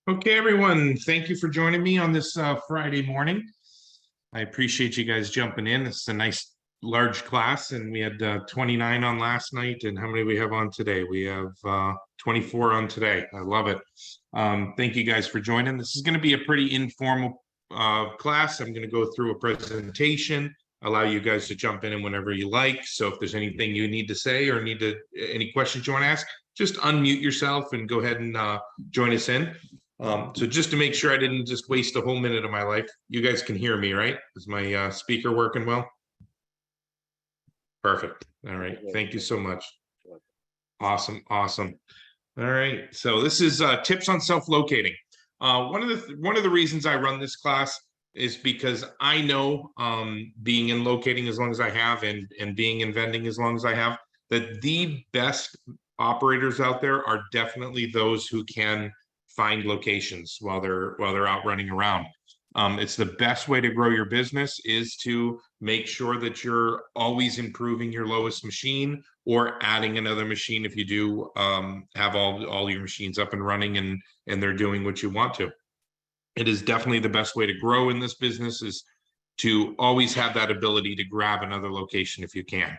Okay, everyone, thank you for joining me on this Friday morning. I appreciate you guys jumping in. It's a nice large class, and we had 29 on last night. And how many we have on today? We have 24 on today. I love it. Thank you guys for joining. This is going to be a pretty informal class. I'm going to go through a presentation, allow you guys to jump in whenever you like. So if there's anything you need to say or any questions you want to ask, just unmute yourself and go ahead and join us in. So just to make sure I didn't just waste a whole minute of my life, you guys can hear me, right? Is my speaker working well? Perfect. All right. Thank you so much. Awesome. Awesome. All right. So this is tips on self-locating. One of the reasons I run this class is because I know being in locating as long as I have and being in vending as long as I have, that the best operators out there are definitely those who can find locations while they're out running around. It's the best way to grow your business is to make sure that you're always improving your lowest machine or adding another machine if you do have all your machines up and running and they're doing what you want to. It is definitely the best way to grow in this business is to always have that ability to grab another location if you can.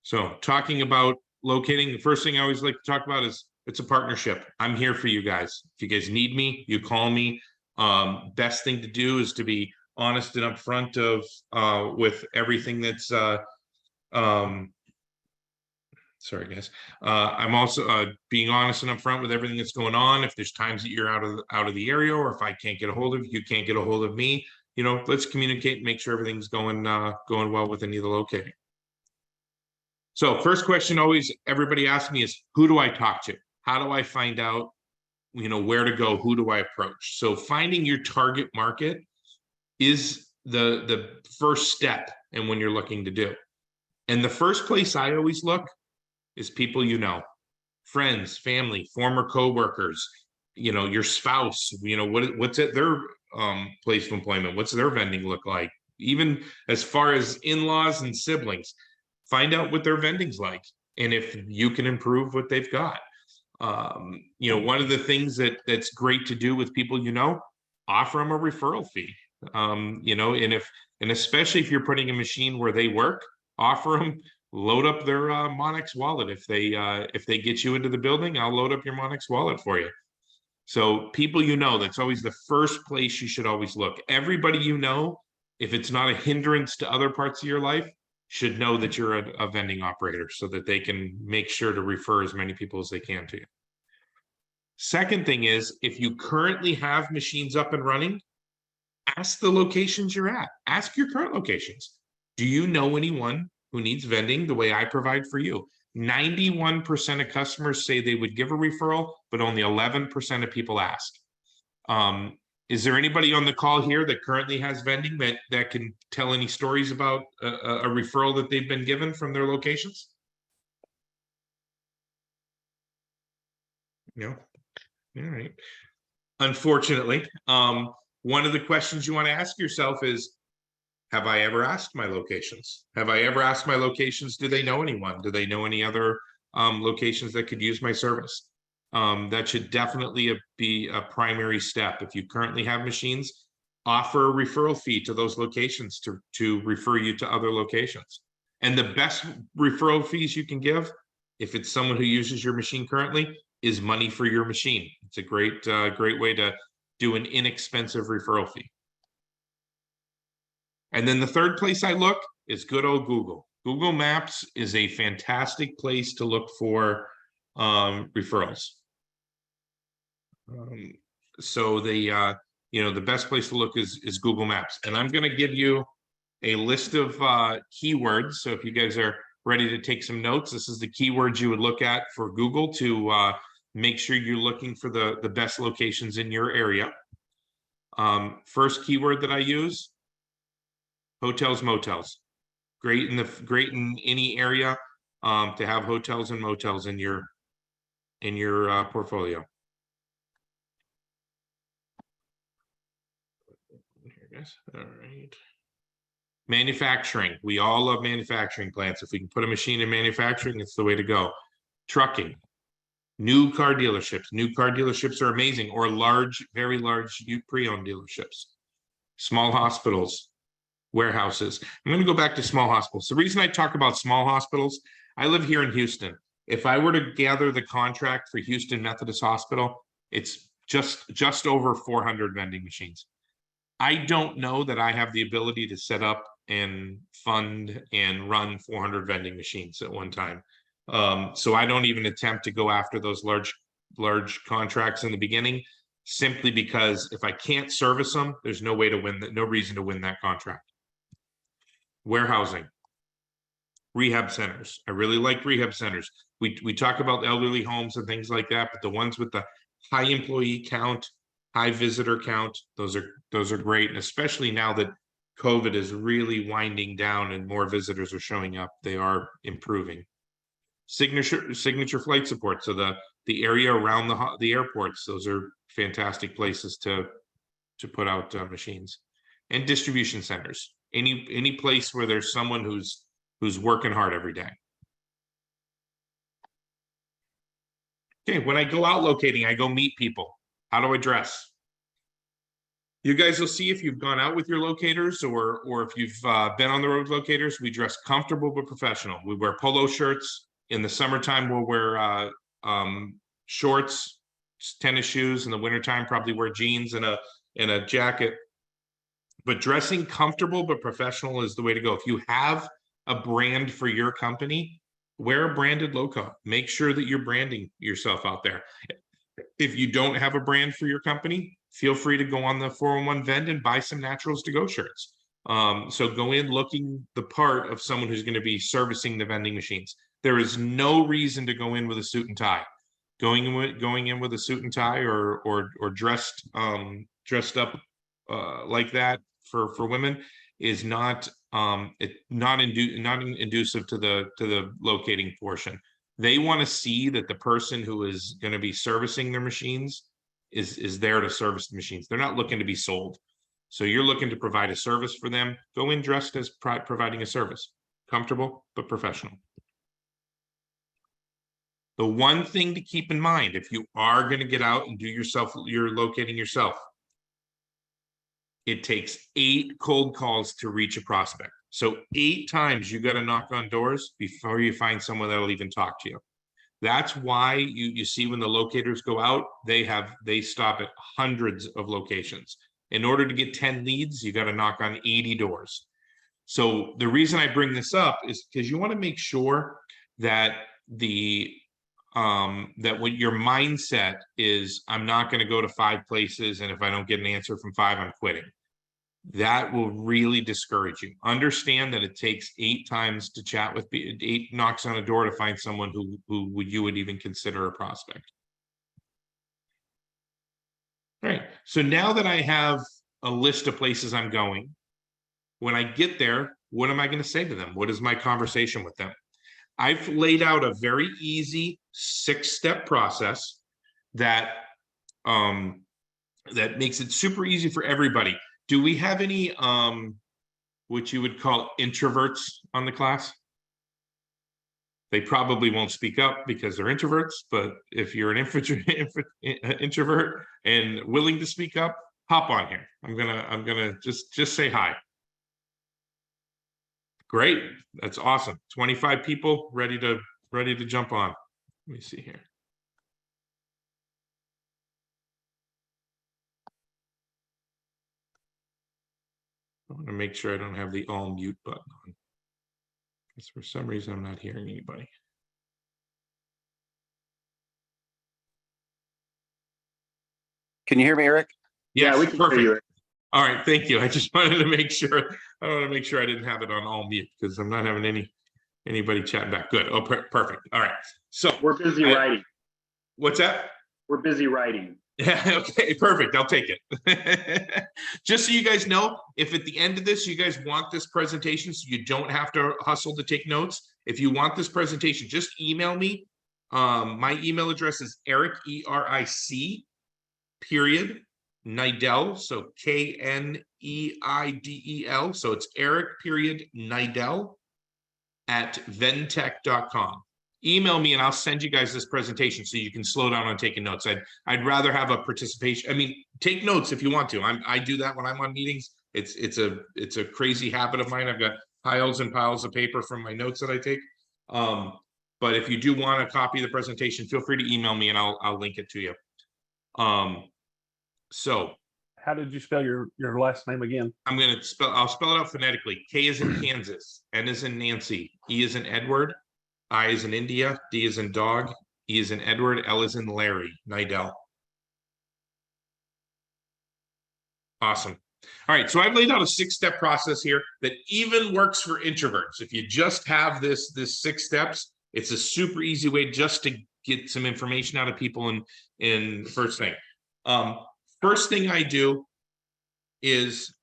So talking about locating, the first thing I always like to talk about is it's a partnership. I'm here for you guys. If you guys need me, you call me. Best thing to do is to be honest and upfront with everything that's sorry guys. I'm also being honest and upfront with everything that's going on. If there's times that you're out of the area, or if I can't get a hold of you, can't get a hold of me, let's communicate and make sure everything's going well with any of the locating. So first question always everybody asks me is, who do I talk to? How do I find out, where to go? Who do I approach? So finding your target market is the first step in when you're looking to do. And the first place I always look is people friends, family, former coworkers, your spouse, what's at their place of employment? What's their vending look like? Even as far as in-laws and siblings, find out what their vending's like and if you can improve what they've got. One of the things that's great to do with people, offer them a referral fee. And especially if you're putting a machine where they work, offer them, load up their Monex wallet. If they get you into the building, I'll load up your Monex wallet for you. So people, that's always the first place you should always look. Everybody, if it's not a hindrance to other parts of your life, should know that you're a vending operator so that they can make sure to refer as many people as they can to you. Second thing is, if you currently have machines up and running, ask the locations you're at. Ask your current locations. Do you know anyone who needs vending the way I provide for you? 91% of customers say they would give a referral, but only 11% of people ask. Is there anybody on the call here that currently has vending that can tell any stories about a referral that they've been given from their locations? No. All right. Unfortunately, one of the questions you want to ask yourself is, have I ever asked my locations? Have I ever asked my locations, do they know anyone? Do they know any other locations that could use my service? That should definitely be a primary step. If you currently have machines, offer a referral fee to those locations to refer you to other locations. And the best referral fees you can give, if it's someone who uses your machine currently, is money for your machine. It's a great way to do an inexpensive referral fee. And then the third place I look is good old Google. Google Maps is a fantastic place to look for referrals. So the best place to look is Google Maps. And I'm going to give you a list of keywords. So if you guys are ready to take some notes, this is the keywords you would look at for Google to make sure you're looking for the best locations in your area. First keyword that I use, hotels, motels. Great in any area to have hotels and motels in your portfolio. All right. Manufacturing. We all love manufacturing plants. If we can put a machine in manufacturing, it's the way to go. Trucking. New car dealerships are amazing, or large, very large pre-owned dealerships, small hospitals, warehouses. I'm going to go back to small hospitals. The reason I talk about small hospitals, I live here in Houston. If I were to gather the contract for Houston Methodist Hospital, it's just over 400 vending machines. I don't know that I have the ability to set up and fund and run 400 vending machines at one time. So I don't even attempt to go after those large contracts in the beginning, simply because if I can't service them, there's no way to win, no reason to win that contract. Warehousing, rehab centers. I really like rehab centers. We talk about elderly homes and things like that, but the ones with the high employee count, high visitor count, those are great. And especially now that COVID is really winding down and more visitors are showing up, they are improving. Signature flight support. So the area around the airports, those are fantastic places to put out machines. And distribution centers. Any place where there's someone who's working hard every day. Okay, when I go out locating, I go meet people. How do I dress? You guys will see if you've gone out with your locators or if you've been on the road with locators, we dress comfortable but professional. We wear polo shirts. In the summertime, we'll wear shorts, tennis shoes. In the wintertime, probably wear jeans and a jacket. But dressing comfortable but professional is the way to go. If you have a brand for your company, wear a branded logo. Make sure that you're branding yourself out there. If you don't have a brand for your company, feel free to go on the 411 Vend and buy some Naturals to Go shirts. So go in looking the part of someone who's going to be servicing the vending machines. There is no reason to go in with a suit and tie. Going in with a suit and tie or dressed up like that for women is not inducive to the locating portion. They want to see that the person who is going to be servicing their machines is there to service the machines. They're not looking to be sold. So you're looking to provide a service for them. Go in dressed as providing a service, comfortable but professional. The one thing to keep in mind, if you are going to get out and do you're locating yourself, it takes 8 cold calls to reach a prospect. So 8 times you got to knock on doors before you find someone that will even talk to you. That's why you see when the locators go out, they stop at hundreds of locations. In order to get 10 leads, you got to knock on 80 doors. So the reason I bring this up is because you want to make sure that what your mindset is, I'm not going to go to 5 places, and if I don't get an answer from 5, I'm quitting. That will really discourage you. Understand that it takes 8 times to chat with 8 knocks on a door to find someone who you would even consider a prospect. All right, so now that I have a list of places I'm going, when I get there, what am I going to say to them? What is my conversation with them? I've laid out a very easy 6-step process that makes it super easy for everybody. Do we have any what you would call introverts on the class? They probably won't speak up because they're introverts, but if you're an introvert and willing to speak up, hop on here. I'm gonna just say hi. Great, that's awesome. 25 people ready to jump on. Let me see here. I want to make sure I don't have the all mute button on, because for some reason I'm not hearing anybody. Can you hear me, Eric? Yes, Yeah, we can perfect. hear you. All right, thank you. I just wanted to make sure. I want to make sure I didn't have it on all mute because I'm not having anybody chatting back. Good. Oh, perfect. All right. So We're busy writing. What's that? We're busy writing. Yeah, okay, perfect. I'll take it. Just so you guys know, if at the end of this, you guys want this presentation, so you don't have to hustle to take notes. If you want this presentation, just email me. My email address is Eric, ERIC, period, Neidel, so KNEIDEL. So it's Eric, period, Neidel at ventech.com. email me and I'll send you guys this presentation so you can slow down on taking notes. I'd rather have a participation. I mean, take notes if you want to. I do that when I'm on meetings. It's a crazy habit of mine. I've got piles and piles of paper from my notes that I take. But if you do want a copy of the presentation, feel free to email me and I'll link it to you. So How did you spell your last name again? I'll spell it out phonetically. K is in Kansas, N is in Nancy, E is in Edward, I is in India, D is in dog, E is in Edward, L is in Larry, Nidell. Awesome. All right, so I've laid out a 6-step process here that even works for introverts. If you just have this 6 steps, it's a super easy way just to get some information out of people in first thing. First thing I do is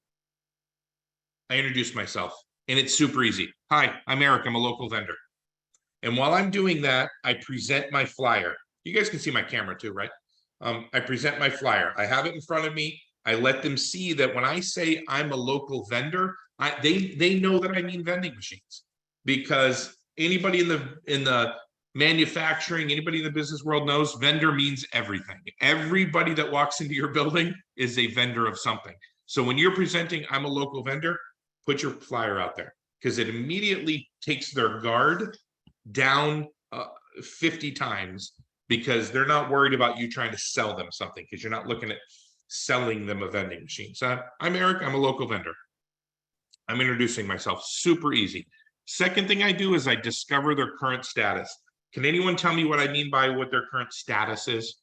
I introduce myself, and it's super easy. Hi, I'm Eric. I'm a local vendor. And while I'm doing that, I present my flyer. You guys can see my camera too, right? I present my flyer. I have it in front of me. I let them see that when I say I'm a local vendor, they know that I mean vending machines, because anybody in the manufacturing, anybody in the business world knows vendor means everything. Everybody that walks into your building is a vendor of something. So when you're presenting, I'm a local vendor, put your flyer out there, because it immediately takes their guard down 50 times, because they're not worried about you trying to sell them something, because you're not looking at selling them a vending machine. So I'm Eric, I'm a local vendor. I'm introducing myself, super easy. Second thing I do is I discover their current status. Can anyone tell me what I mean by what their current status is?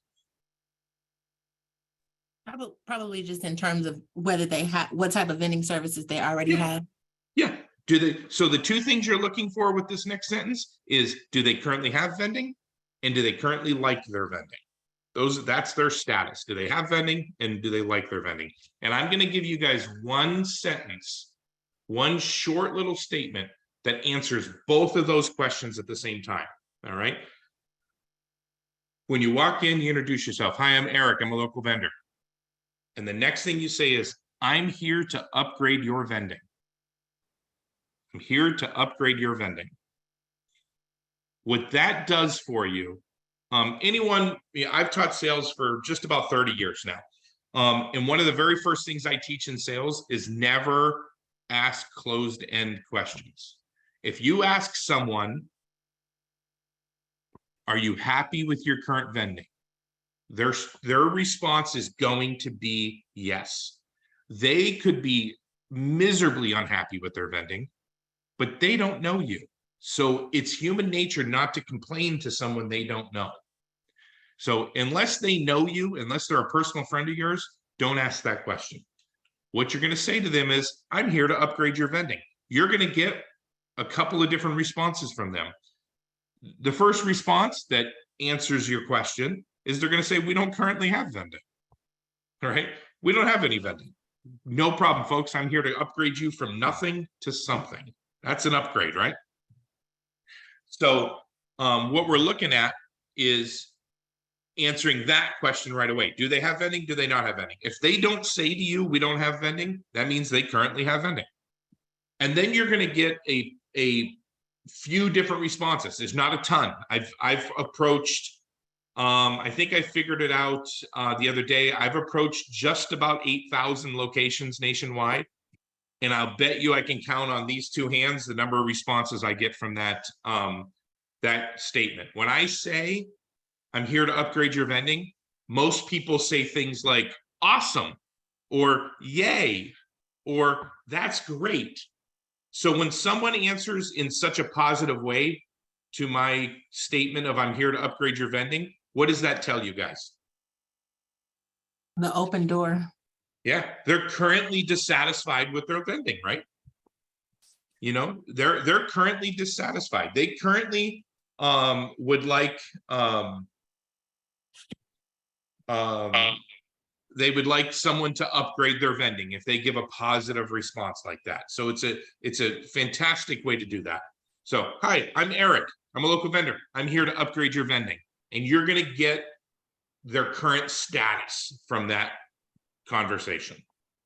Probably just in terms of whether they have, what type of vending services they already have. Yeah. So the 2 things you're looking for with this next sentence is, do they currently have vending, and do they currently like their vending? That's their status. Do they have vending, and do they like their vending? And I'm going to give you guys one sentence, one short little statement that answers both of those questions at the same time. All right. When you walk in, you introduce yourself. Hi, I'm Eric. I'm a local vendor. And the next thing you say is, I'm here to upgrade your vending. I'm here to upgrade your vending. What that does for you, I've taught sales for just about 30 years now. And one of the very first things I teach in sales is never ask closed-end questions. If you ask someone, are you happy with your current vending? Their response is going to be yes. They could be miserably unhappy with their vending, but they don't know you. So it's human nature not to complain to someone they don't know. So unless they know you, unless they're a personal friend of yours, don't ask that question. What you're going to say to them is, I'm here to upgrade your vending. You're going to get a couple of different responses from them. The first response that answers your question is they're going to say, we don't currently have vending. All right. We don't have any vending. No problem, folks. I'm here to upgrade you from nothing to something. That's an upgrade, right? So what we're looking at is answering that question right away. Do they have vending? Do they not have vending? If they don't say to you, we don't have vending, that means they currently have vending. And then you're going to get a few different responses. There's not a ton. I've approached, I think I figured it out the other day. I've approached just about 8,000 locations nationwide. And I'll bet you I can count on these 2 hands the number of responses I get from that statement. When I say I'm here to upgrade your vending, most people say things like awesome, or yay, or that's great. So when someone answers in such a positive way to my statement of I'm here to upgrade your vending, what does that tell you guys? The open door. Yeah, they're currently dissatisfied with their vending, right? You know, they're currently dissatisfied. They currently would like they would like someone to upgrade their vending if they give a positive response like that. So it's a fantastic way to do that. So, hi, I'm Eric. I'm a local vendor. I'm here to upgrade your vending. And you're going to get their current status from that conversation.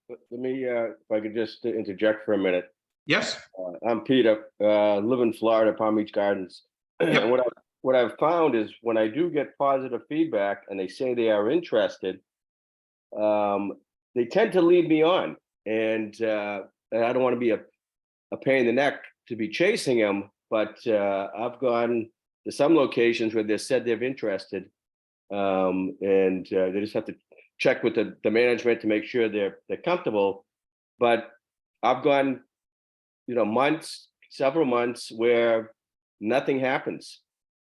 Let me, if I could just interject for a minute. Yes. I'm Peter, live in Florida, Palm Beach Gardens. Yep. And what I've found is when I do get positive feedback and they say they are interested, they tend to lead me on, and I don't want to be a pain in the neck to be chasing them, but I've gone to some locations where they said they're interested, and they just have to check with the management to make sure they're comfortable. But I've gone, months, several months where nothing happens,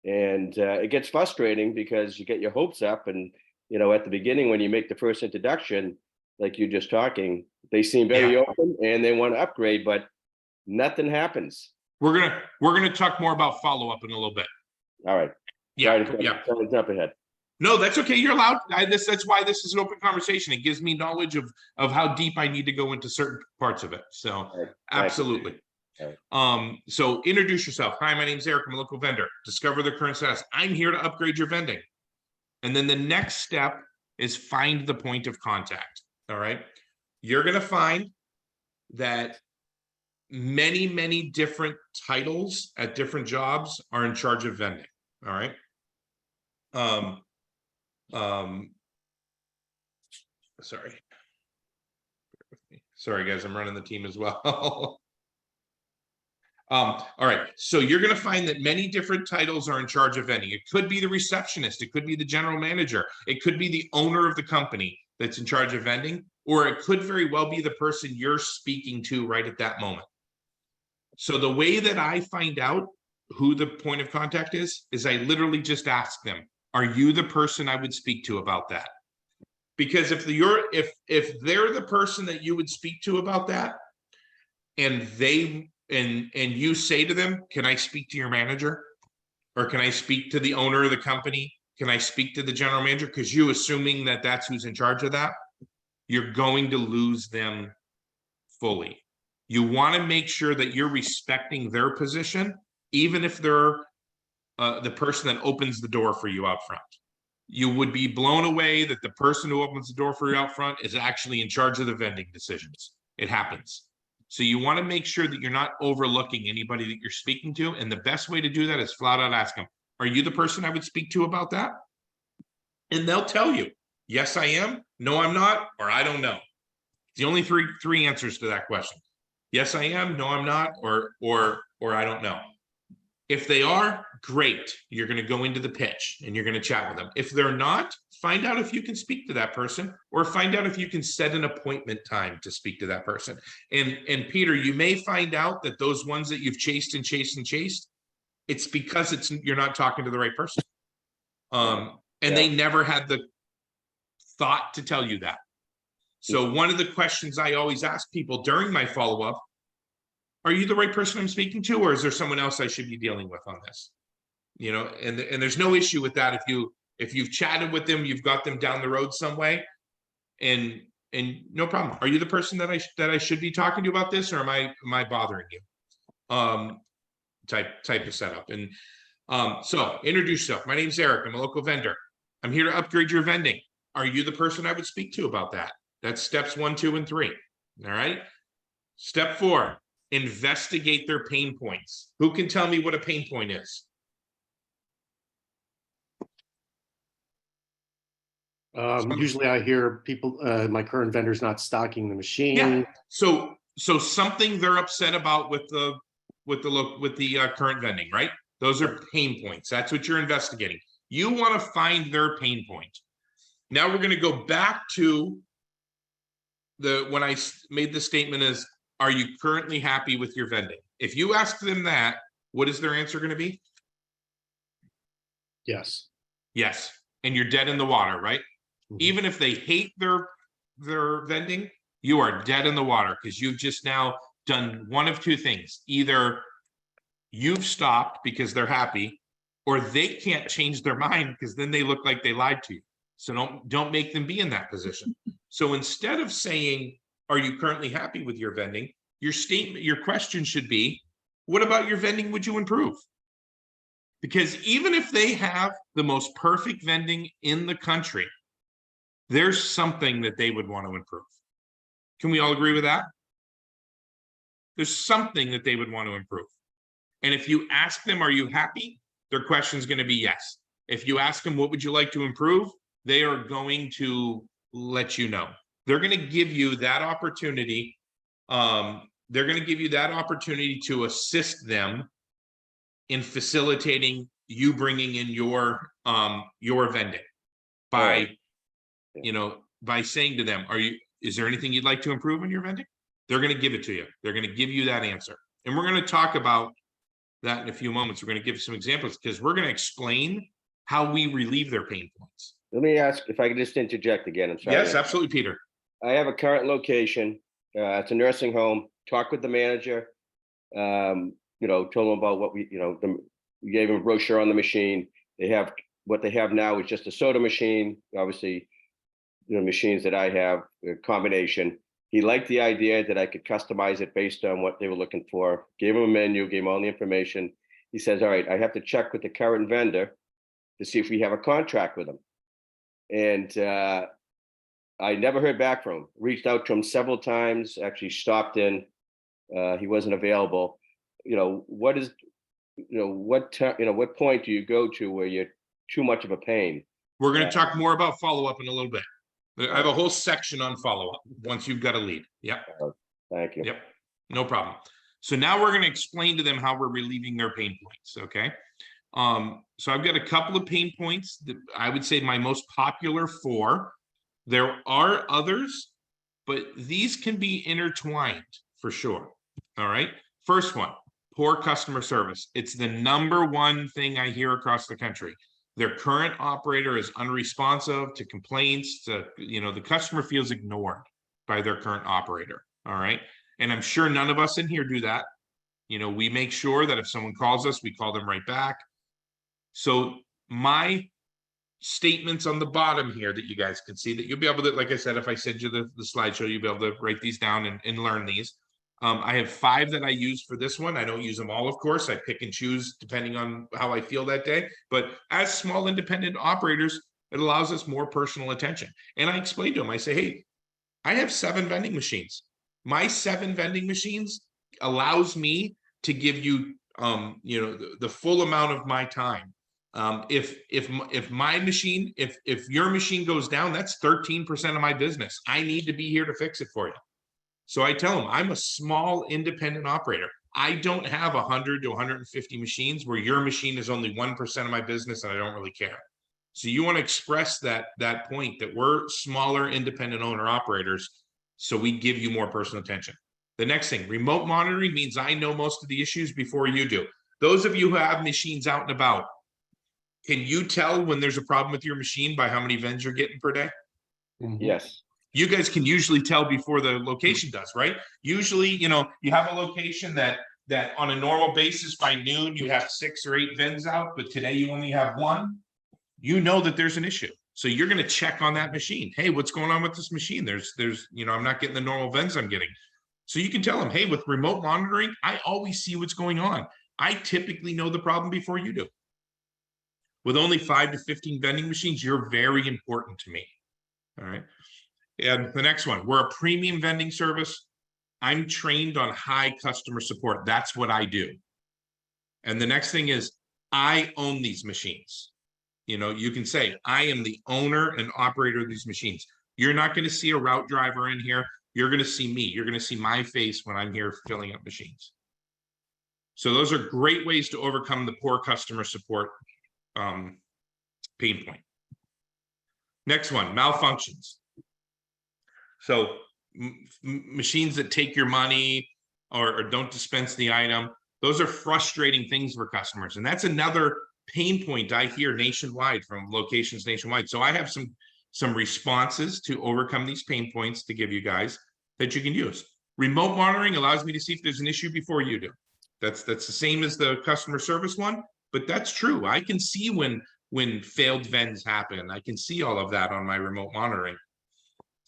and it gets frustrating because you get your hopes up, and at the beginning when you make the first introduction, like you're just talking, they seem very open and they want to upgrade, but nothing happens. We're gonna talk more about follow-up in a little bit. All right. Yeah, Sorry to yeah. sorry to jump ahead. No, that's okay. You're allowed. That's why this is an open conversation. It gives me knowledge of how deep I need to go into certain parts of it. So All right. Thank you. absolutely. So introduce yourself. Hi, my name's Eric. I'm a local vendor. Discover the current status. I'm here to upgrade your vending. And then the next step is find the point of contact. All right. You're going to find that many, many different titles at different jobs are in charge of vending. All right. Sorry guys, I'm running the team as well. All right, so you're going to find that many different titles are in charge of vending. It could be the receptionist, it could be the general manager, it could be the owner of the company that's in charge of vending, or it could very well be the person you're speaking to right at that moment. So the way that I find out who the point of contact is I literally just ask them, are you the person I would speak to about that? Because if they're the person that you would speak to about that, and you say to them, can I speak to your manager? Or can I speak to the owner of the company? Can I speak to the general manager? Because you assuming that that's who's in charge of that, you're going to lose them fully. You want to make sure that you're respecting their position, even if they're the person that opens the door for you out front. You would be blown away that the person who opens the door for you out front is actually in charge of the vending decisions. It happens. So you want to make sure that you're not overlooking anybody that you're speaking to. And the best way to do that is flat out ask them, are you the person I would speak to about that? And they'll tell you, yes, I am. No, I'm not. Or I don't know. It's the only three answers to that question. Yes, I am. No, I'm not. Or I don't know. If they are, great. You're going to go into the pitch and you're going to chat with them. If they're not, find out if you can speak to that person, or find out if you can set an appointment time to speak to that person. And Peter, you may find out that those ones that you've chased and chased and chased, it's because you're not talking to the right person. They never had the thought to tell you that. So one of the questions I always ask people during my follow-up, are you the right person I'm speaking to, or is there someone else I should be dealing with on this? And there's no issue with that. If you've chatted with them, you've got them down the road some way, and no problem. Are you the person that I should be talking to about this, or am I bothering you? Type of setup. And so introduce yourself. My name's Eric. I'm a local vendor. I'm here to upgrade your vending. Are you the person I would speak to about that? That's steps 1, 2, and 3. All right. Step 4. Investigate their pain points. Who can tell me what a pain point is? Usually I hear people, my current vendor's not stocking the machine. Yeah. So something they're upset about with the current vending, right? Those are pain points. That's what you're investigating. You want to find their pain point. Now we're going to go back to when I made the statement is, are you currently happy with your vending? If you ask them that, what is their answer going to be? Yes. Yes. And you're dead in the water, right? Mm-hmm. Even if they hate their vending, you are dead in the water, because you've just now done one of two things. Either you've stopped because they're happy, or they can't change their mind, because then they look like they lied to you. So don't make them be in that position. So instead of saying, are you currently happy with your vending? Your question should be, what about your vending would you improve? Because even if they have the most perfect vending in the country, there's something that they would want to improve. Can we all agree with that? There's something that they would want to improve. And if you ask them, are you happy? their question is going to be yes. If you ask them, what would you like to improve? They are going to let you know. They're going to give you that opportunity. They're going to give you that opportunity to assist them in facilitating you bringing in your vending by, by saying to them, is there anything you'd like to improve in your vending? They're going to give it to you. They're going to give you that answer. And we're going to talk about that in a few moments. We're going to give some examples because we're going to explain how we relieve their pain points. Let me ask if I could just interject again. I'm sorry. Yes, absolutely, Peter. I have a current location. It's a nursing home. Talk with the manager. Told them about what we gave them a brochure on the machine. What they have now is just a soda machine. Obviously, machines that I have, a combination. He liked the idea that I could customize it based on what they were looking for. Gave him a menu, gave him all the information. He says, all right, I have to check with the current vendor to see if we have a contract with them. And I never heard back from him. Reached out to him several times, actually stopped in. He wasn't available. What point do you go to where you're too much of a pain? We're going to talk more about follow-up in a little bit. I have a whole section on follow-up once you've got a lead. Yep. Thank you. Yep. No problem. So now we're going to explain to them how we're relieving their pain points. Okay. So I've got a couple of pain points that I would say my most popular 4. There are others, but these can be intertwined for sure. All right. First one, poor customer service. It's the #1 thing I hear across the country. Their current operator is unresponsive to complaints. The customer feels ignored by their current operator. All right. And I'm sure none of us in here do that. We make sure that if someone calls us, we call them right back. So my statements on the bottom here that you guys can see that you'll be able to, like I said, if I send you the slideshow, you'll be able to write these down and learn these. I have 5 that I use for this one. I don't use them all, of course. I pick and choose depending on how I feel that day. But as small independent operators, it allows us more personal attention. And I explained to them, I say, hey, I have 7 vending machines. My 7 vending machines allows me to give you, the full amount of my time. If my machine, if your machine goes down, that's 13% of my business. I need to be here to fix it for you. So I tell them I'm a small independent operator. I don't have 100 to 150 machines where your machine is only 1% of my business and I don't really care. So you want to express that point that we're smaller independent owner operators. So we give you more personal attention. The next thing, remote monitoring means I know most of the issues before you do. Those of you who have machines out and about, can you tell when there's a problem with your machine by how many vends you're getting per day? Yes. You guys can usually tell before the location does, right? Usually, you have a location that on a normal basis by noon, you have 6 or 8 vends out, but today you only have 1. You know that there's an issue. So you're going to check on that machine. Hey, what's going on with this machine? There's, I'm not getting the normal vends I'm getting. So you can tell them, hey, with remote monitoring, I always see what's going on. I typically know the problem before you do. With only 5 to 15 vending machines, you're very important to me. All right. And the next one, we're a premium vending service. I'm trained on high customer support. That's what I do. And the next thing is I own these machines. You can say I am the owner and operator of these machines. You're not going to see a route driver in here. You're going to see me. You're going to see my face when I'm here filling up machines. So those are great ways to overcome the poor customer support pain point. Next one, malfunctions. So machines that take your money or don't dispense the item, those are frustrating things for customers. And that's another pain point I hear nationwide from locations nationwide. So I have some responses to overcome these pain points to give you guys that you can use. Remote monitoring allows me to see if there's an issue before you do. That's the same as the customer service one, but that's true. I can see when failed vends happen. I can see all of that on my remote monitoring.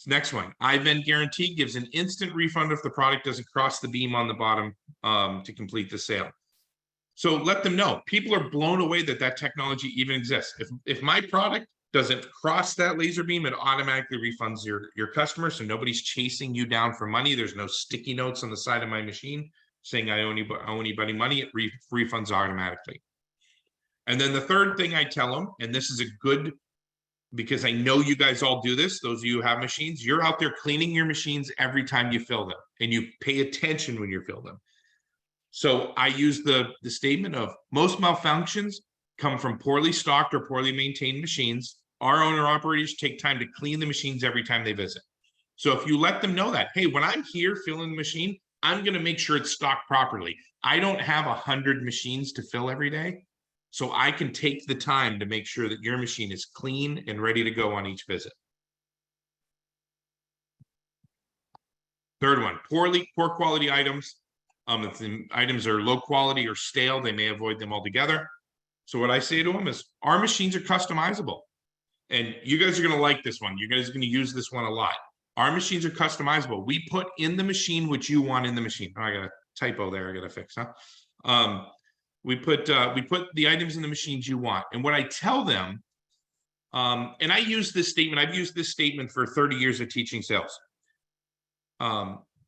Next one, iVend guarantee gives an instant refund if the product doesn't cross the beam on the bottom to complete the sale. So let them know. People are blown away that technology even exists. If my product doesn't cross that laser beam, it automatically refunds your customer. So nobody's chasing you down for money. There's no sticky notes on the side of my machine saying I owe anybody money. It refunds automatically. And then the third thing I tell them, and this is a good, because I know you guys all do this, those of you who have machines, you're out there cleaning your machines every time you fill them, and you pay attention when you fill them. So I use the statement of most malfunctions come from poorly stocked or poorly maintained machines. Our owner operators take time to clean the machines every time they visit. So if you let them know that, hey, when I'm here filling the machine, I'm going to make sure it's stocked properly. I don't have 100 machines to fill every day. So I can take the time to make sure that your machine is clean and ready to go on each visit. Third one, poor quality items. If the items are low quality or stale, they may avoid them altogether. So what I say to them is, our machines are customizable. And you guys are going to like this one. You guys are going to use this one a lot. Our machines are customizable. We put in the machine what you want in the machine. Oh, I got a typo there. I got to fix, huh? We put the items in the machines you want. And what I tell them, and I use this statement, I've used this statement for 30 years of teaching sales.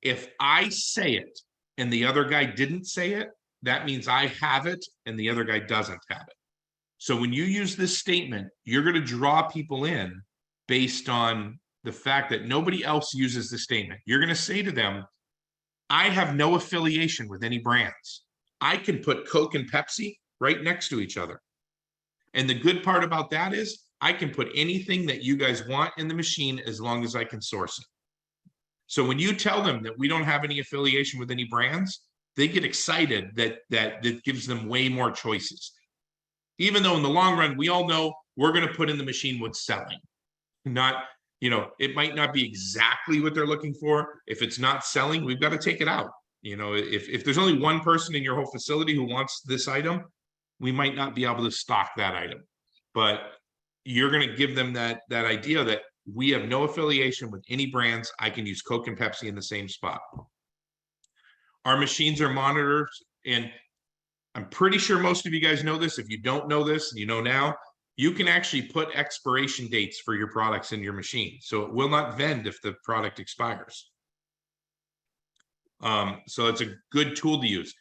If I say it and the other guy didn't say it, that means I have it and the other guy doesn't have it. So when you use this statement, you're going to draw people in based on the fact that nobody else uses the statement. You're going to say to them, I have no affiliation with any brands. I can put Coke and Pepsi right next to each other. And the good part about that is I can put anything that you guys want in the machine as long as I can source it. So when you tell them that we don't have any affiliation with any brands, they get excited that gives them way more choices. Even though in the long run, we all know we're going to put in the machine what's selling. Not, it might not be exactly what they're looking for. If it's not selling, we've got to take it out. If there's only one person in your whole facility who wants this item, we might not be able to stock that item. But you're going to give them that idea that we have no affiliation with any brands. I can use Coke and Pepsi in the same spot. Our machines are monitored, and I'm pretty sure most of you guys know this. If you don't know this, you know now, you can actually put expiration dates for your products in your machine. So it will not vend if the product expires. So it's a good tool to use.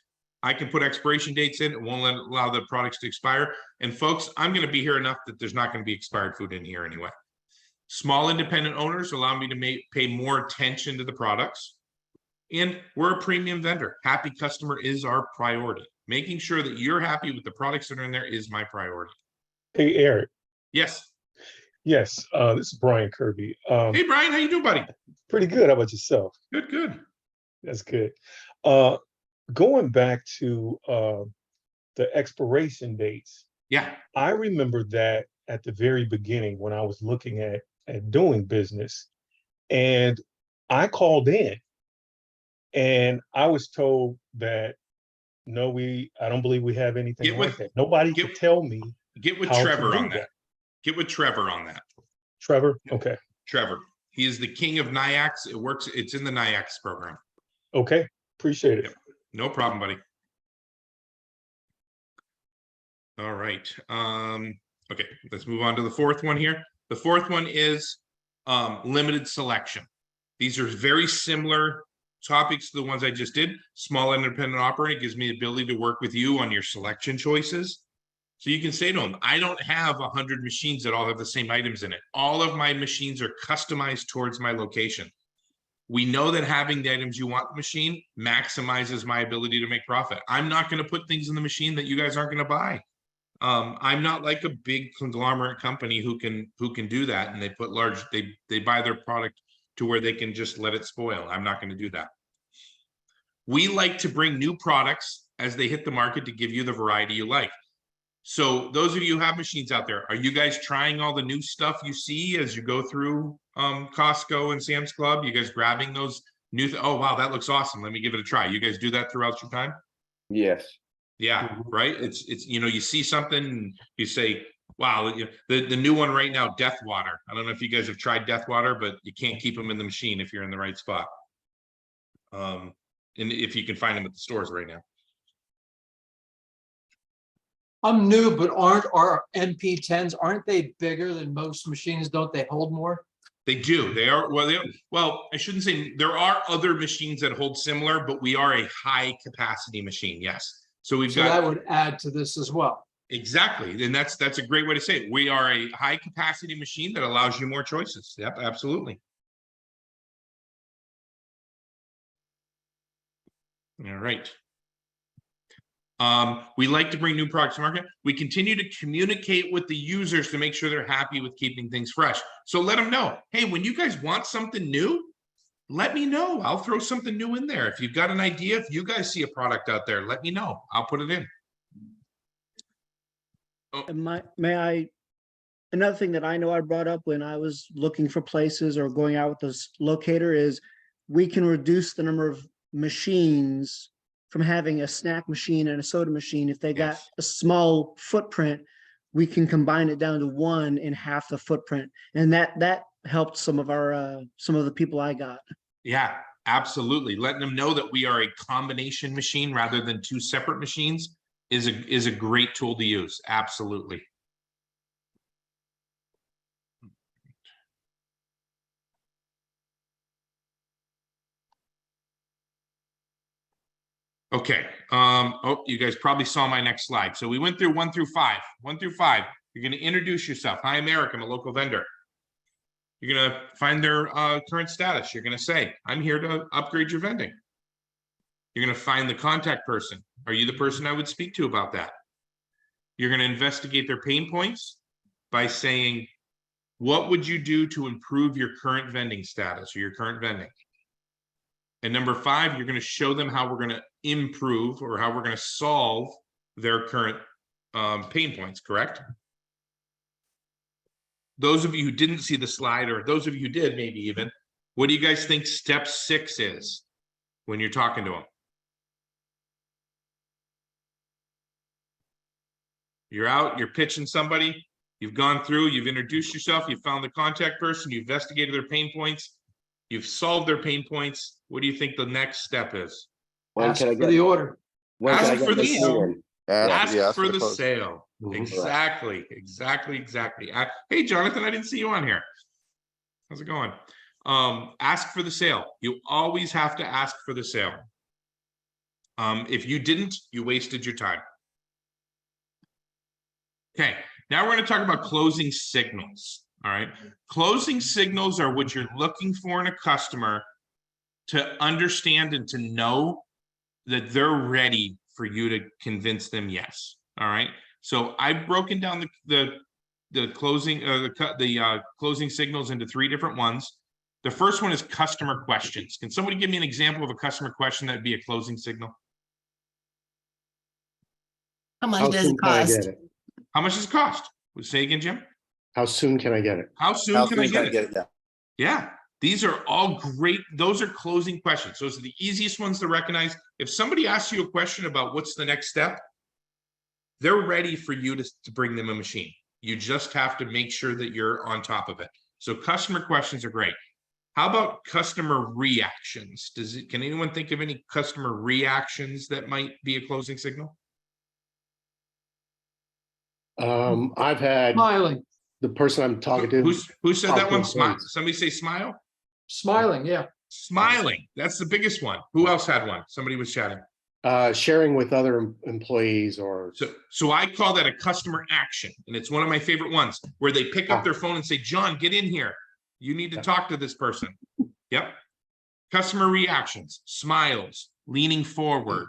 I can put expiration dates in. It won't allow the products to expire. And folks, I'm going to be here enough that there's not going to be expired food in here anyway. Small independent owners allow me to pay more attention to the products. And we're a premium vendor. Happy customer is our priority. Making sure that you're happy with the products that are in there is my priority. Hey, Eric. Yes. Yes, this is Brian Kirby. Hey, Brian, how you doing, buddy? Pretty good. How about yourself? Good, good. That's good. Going back to the expiration dates. Yeah. I remember that at the very beginning when I was looking at doing business, and I called in and I was told that, no, I don't believe we have anything like that. Nobody could tell me. Get with how to Trevor do on that. that. Get with Trevor on that. Trevor? Okay. Trevor. He is the king of NIACS. It works. It's in the NIACS program. Okay. Appreciate it. Yep. No problem, buddy. All right. Okay, let's move on to the fourth one here. The fourth one is limited selection. These are very similar topics to the ones I just did. Small independent operator gives me the ability to work with you on your selection choices. So you can say to them, I don't have 100 machines that all have the same items in it. All of my machines are customized towards my location. We know that having the items you want in the machine maximizes my ability to make profit. I'm not going to put things in the machine that you guys aren't going to buy. I'm not like a big conglomerate company who can do that, and they put they buy their product to where they can just let it spoil. I'm not going to do that. We like to bring new products as they hit the market to give you the variety you like. So those of you who have machines out there, are you guys trying all the new stuff you see as you go through Costco and Sam's Club? You guys grabbing those new, oh, wow, that looks awesome. Let me give it a try. You guys do that throughout your time? Yes. Yeah, right. It's you see something, you say, wow, the new one right now, Death Water. I don't know if you guys have tried Death Water, but you can't keep them in the machine if you're in the right spot. And if you can find them at the stores right now. I'm new, but aren't our NP10s, aren't they bigger than most machines? Don't they hold more? They do. They are, well, I shouldn't say, there are other machines that hold similar, but we are a high capacity machine. Yes. So we've got, that would add to this as well. Exactly. And that's a great way to say it. We are a high capacity machine that allows you more choices. Yep, absolutely. All right. We like to bring new products to market. We continue to communicate with the users to make sure they're happy with keeping things fresh. So let them know, hey, when you guys want something new, let me know. I'll throw something new in there. If you've got an idea, if you guys see a product out there, let me know. I'll put it in. And may I, another thing that I know I brought up when I was looking for places or going out with this locator is we can reduce the number of machines from having a snack machine and a soda machine. If they got Yes. a small footprint, we can combine it down to one in half the footprint. And that helped some of the people I got. Yeah, absolutely. Letting them know that we are a combination machine rather than two separate machines is a great tool to use. Absolutely. Okay. Oh, you guys probably saw my next slide. So we went through 1 through 5. 1 through 5. You're going to introduce yourself. Hi, I'm Eric. I'm a local vendor. You're going to find their current status. You're going to say, I'm here to upgrade your vending. You're going to find the contact person. Are you the person I would speak to about that? You're going to investigate their pain points by saying, what would you do to improve your current vending status or your current vending? And number 5, you're going to show them how we're going to improve or how we're going to solve their current pain points, correct? Those of you who didn't see the slide, or those of you who did, maybe even, what do you guys think step 6 is when you're talking to them? You're out, you're pitching somebody, you've gone through, you've introduced yourself, you've found the contact person, you've investigated their pain points, you've solved their pain points. What do you think the next step is? When Ask can I for get, the order. when can I Ask get for the the machine in? Ask for the close. sale. Mhm. Exactly. Hey, Jonathan, I didn't see you on here. How's it going? Ask for the sale. You always have to ask for the sale. If you didn't, you wasted your time. Okay, now we're going to talk about closing signals. All right. Closing signals are what you're looking for in a customer to understand and to know that they're ready for you to convince them yes. All right. So I've broken down the closing closing signals into 3 different ones. The first one is customer questions. Can somebody give me an example of a customer question that'd be a closing signal? How How much does soon it can I cost? get it? How much does it cost? Say again, Jim. How soon can I get it? How soon How can soon I get it? it? Yeah. Yeah, these are all great. Those are closing questions. Those are the easiest ones to recognize. If somebody asks you a question about what's the next step, they're ready for you to bring them a machine. You just have to make sure that you're on top of it. So customer questions are great. How about customer reactions? Can anyone think of any customer reactions that might be a closing signal? I've had Smiling, the person I'm talking to. Who said that Talk to one? a Smile. face. Somebody say smile. smiling, yeah. Smiling. That's the biggest one. Who else had one? Somebody was chatting. Sharing with other employees or So I call that a customer action, and it's one of my favorite ones where they pick up their phone and say, John, get in here. You need to talk to this person. Yep. Customer reactions, smiles, leaning forward,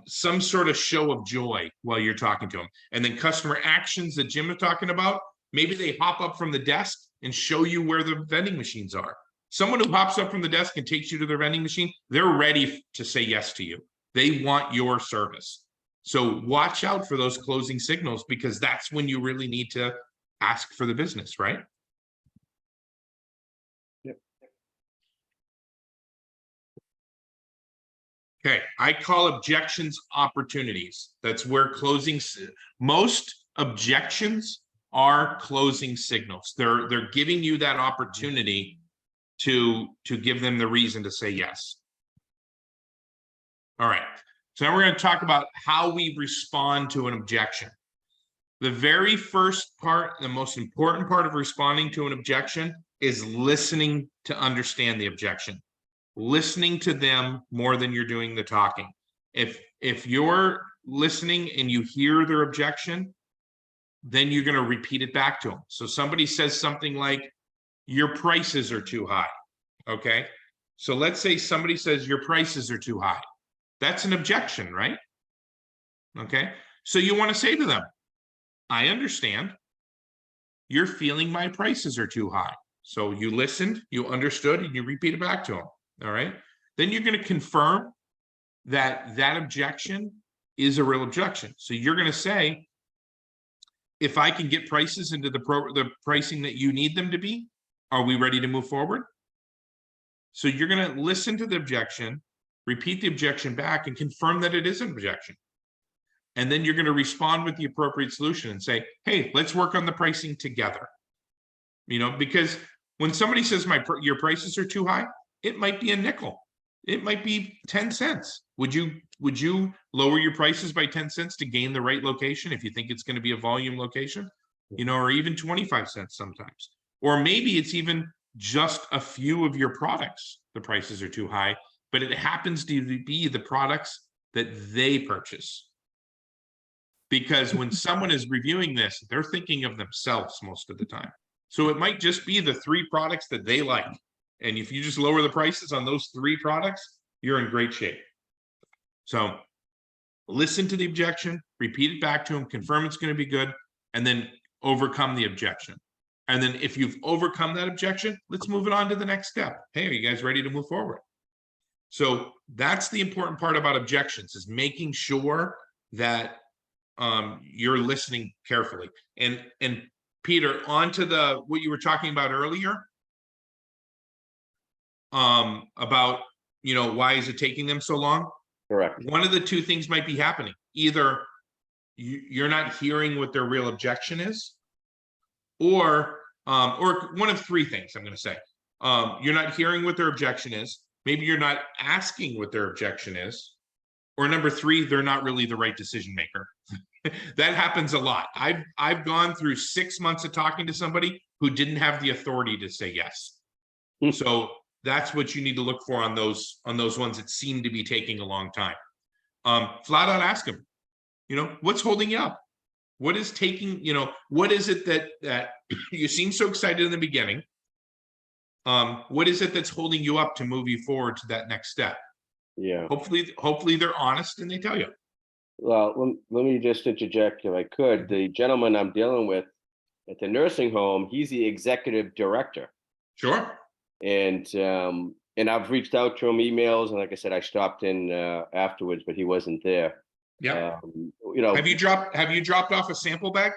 some sort of show of joy while you're talking to them. And then customer actions that Jim was talking about, maybe they hop up from the desk and show you where the vending machines are. Someone who hops up from the desk and takes you to their vending machine, they're ready to say yes to you. They want your service. So watch out for those closing signals, because that's when you really need to ask for the business, right? Yep. Okay, I call objections opportunities. That's where most objections are closing signals. They're giving you that opportunity to give them the reason to say yes. All right, so now we're going to talk about how we respond to an objection. The very first part, the most important part of responding to an objection is listening to understand the objection. Listening to them more than you're doing the talking. If you're listening and you hear their objection, then you're going to repeat it back to them. So somebody says something like, your prices are too high. Okay. So let's say somebody says your prices are too high. That's an objection, right? Okay. So you want to say to them, I understand. You're feeling my prices are too high. So you listened, you understood, and you repeat it back to them. All right. Then you're going to confirm that that objection is a real objection. So you're going to say, if I can get prices into the pricing that you need them to be, are we ready to move forward? So you're going to listen to the objection, repeat the objection back, and confirm that it is an objection. And then you're going to respond with the appropriate solution and say, hey, let's work on the pricing together. You know, because when somebody says your prices are too high, it might be a nickel. It might be 10 cents. Would you lower your prices by 10 cents to gain the right location if you think it's going to be a volume location? You know, or even 25 cents sometimes. Or maybe it's even just a few of your products, the prices are too high, but it happens to be the products that they purchase. Because when someone is reviewing this, they're thinking of themselves most of the time. So it might just be the 3 products that they like. And if you just lower the prices on those 3 products, you're in great shape. So listen to the objection, repeat it back to them, confirm it's going to be good, and then overcome the objection. And then if you've overcome that objection, let's move it on to the next step. Hey, are you guys ready to move forward? So that's the important part about objections, is making sure that you're listening carefully. And Peter, on to what you were talking about earlier, about, you know, why is it taking them so long? Correct. One of the 2 things might be happening. Either you're not hearing what their real objection is, or one of 3 things I'm going to say. You're not hearing what their objection is. Maybe you're not asking what their objection is. Or number 3, they're not really the right decision maker. That happens a lot. I've gone through 6 months of talking to somebody who didn't have the authority to say yes. So that's what you need to look for on those ones that seem to be taking a long time. Flat out ask them, you know, what's holding you up? What is taking, you know, what is it that you seem so excited in the beginning? What is it that's holding you up to move you forward to that next step? Yeah. Hopefully they're honest and they tell you. Well, let me just interject if I could. The gentleman I'm dealing with at the nursing home, he's the executive director. Sure. And I've reached out to him, emails, and like I said, I stopped in afterwards, but he wasn't there. Yeah. You know, Have you dropped off a sample bag?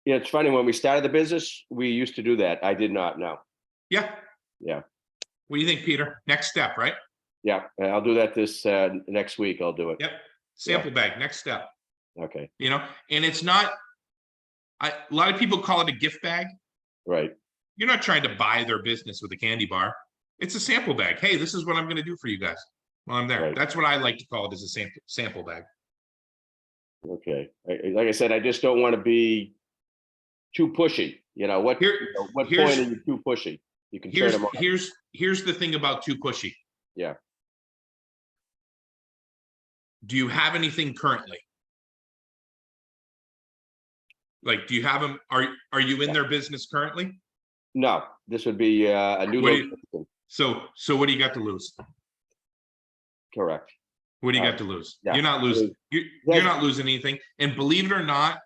yeah, it's funny, when we started the business, we used to do that. I did not know. Yeah. Yeah. What do you think, Peter? Next step, right? Yeah, I'll do that this next week. I'll do it. Yep. Sample bag, next step. Okay. You know, and it's not, a lot of people call it a gift bag. Right. You're not trying to buy their business with a candy bar. It's a sample bag. Hey, this is what I'm going to do for you guys while I'm there. Right. That's what I like to call it, as a sample bag. Okay. Like I said, I just don't want to be too pushy. You know, what Here- what here's- point are you too pushy? You can turn them off. Here's the thing about too pushy. Yeah. Do you have anything currently? Like, do you have them? Are you in their business currently? No, this would be a new What do you- location. So what do you got to lose? Correct. What do you got to lose? yeah. You're not losing. You're Yes. not losing anything. And believe it or not,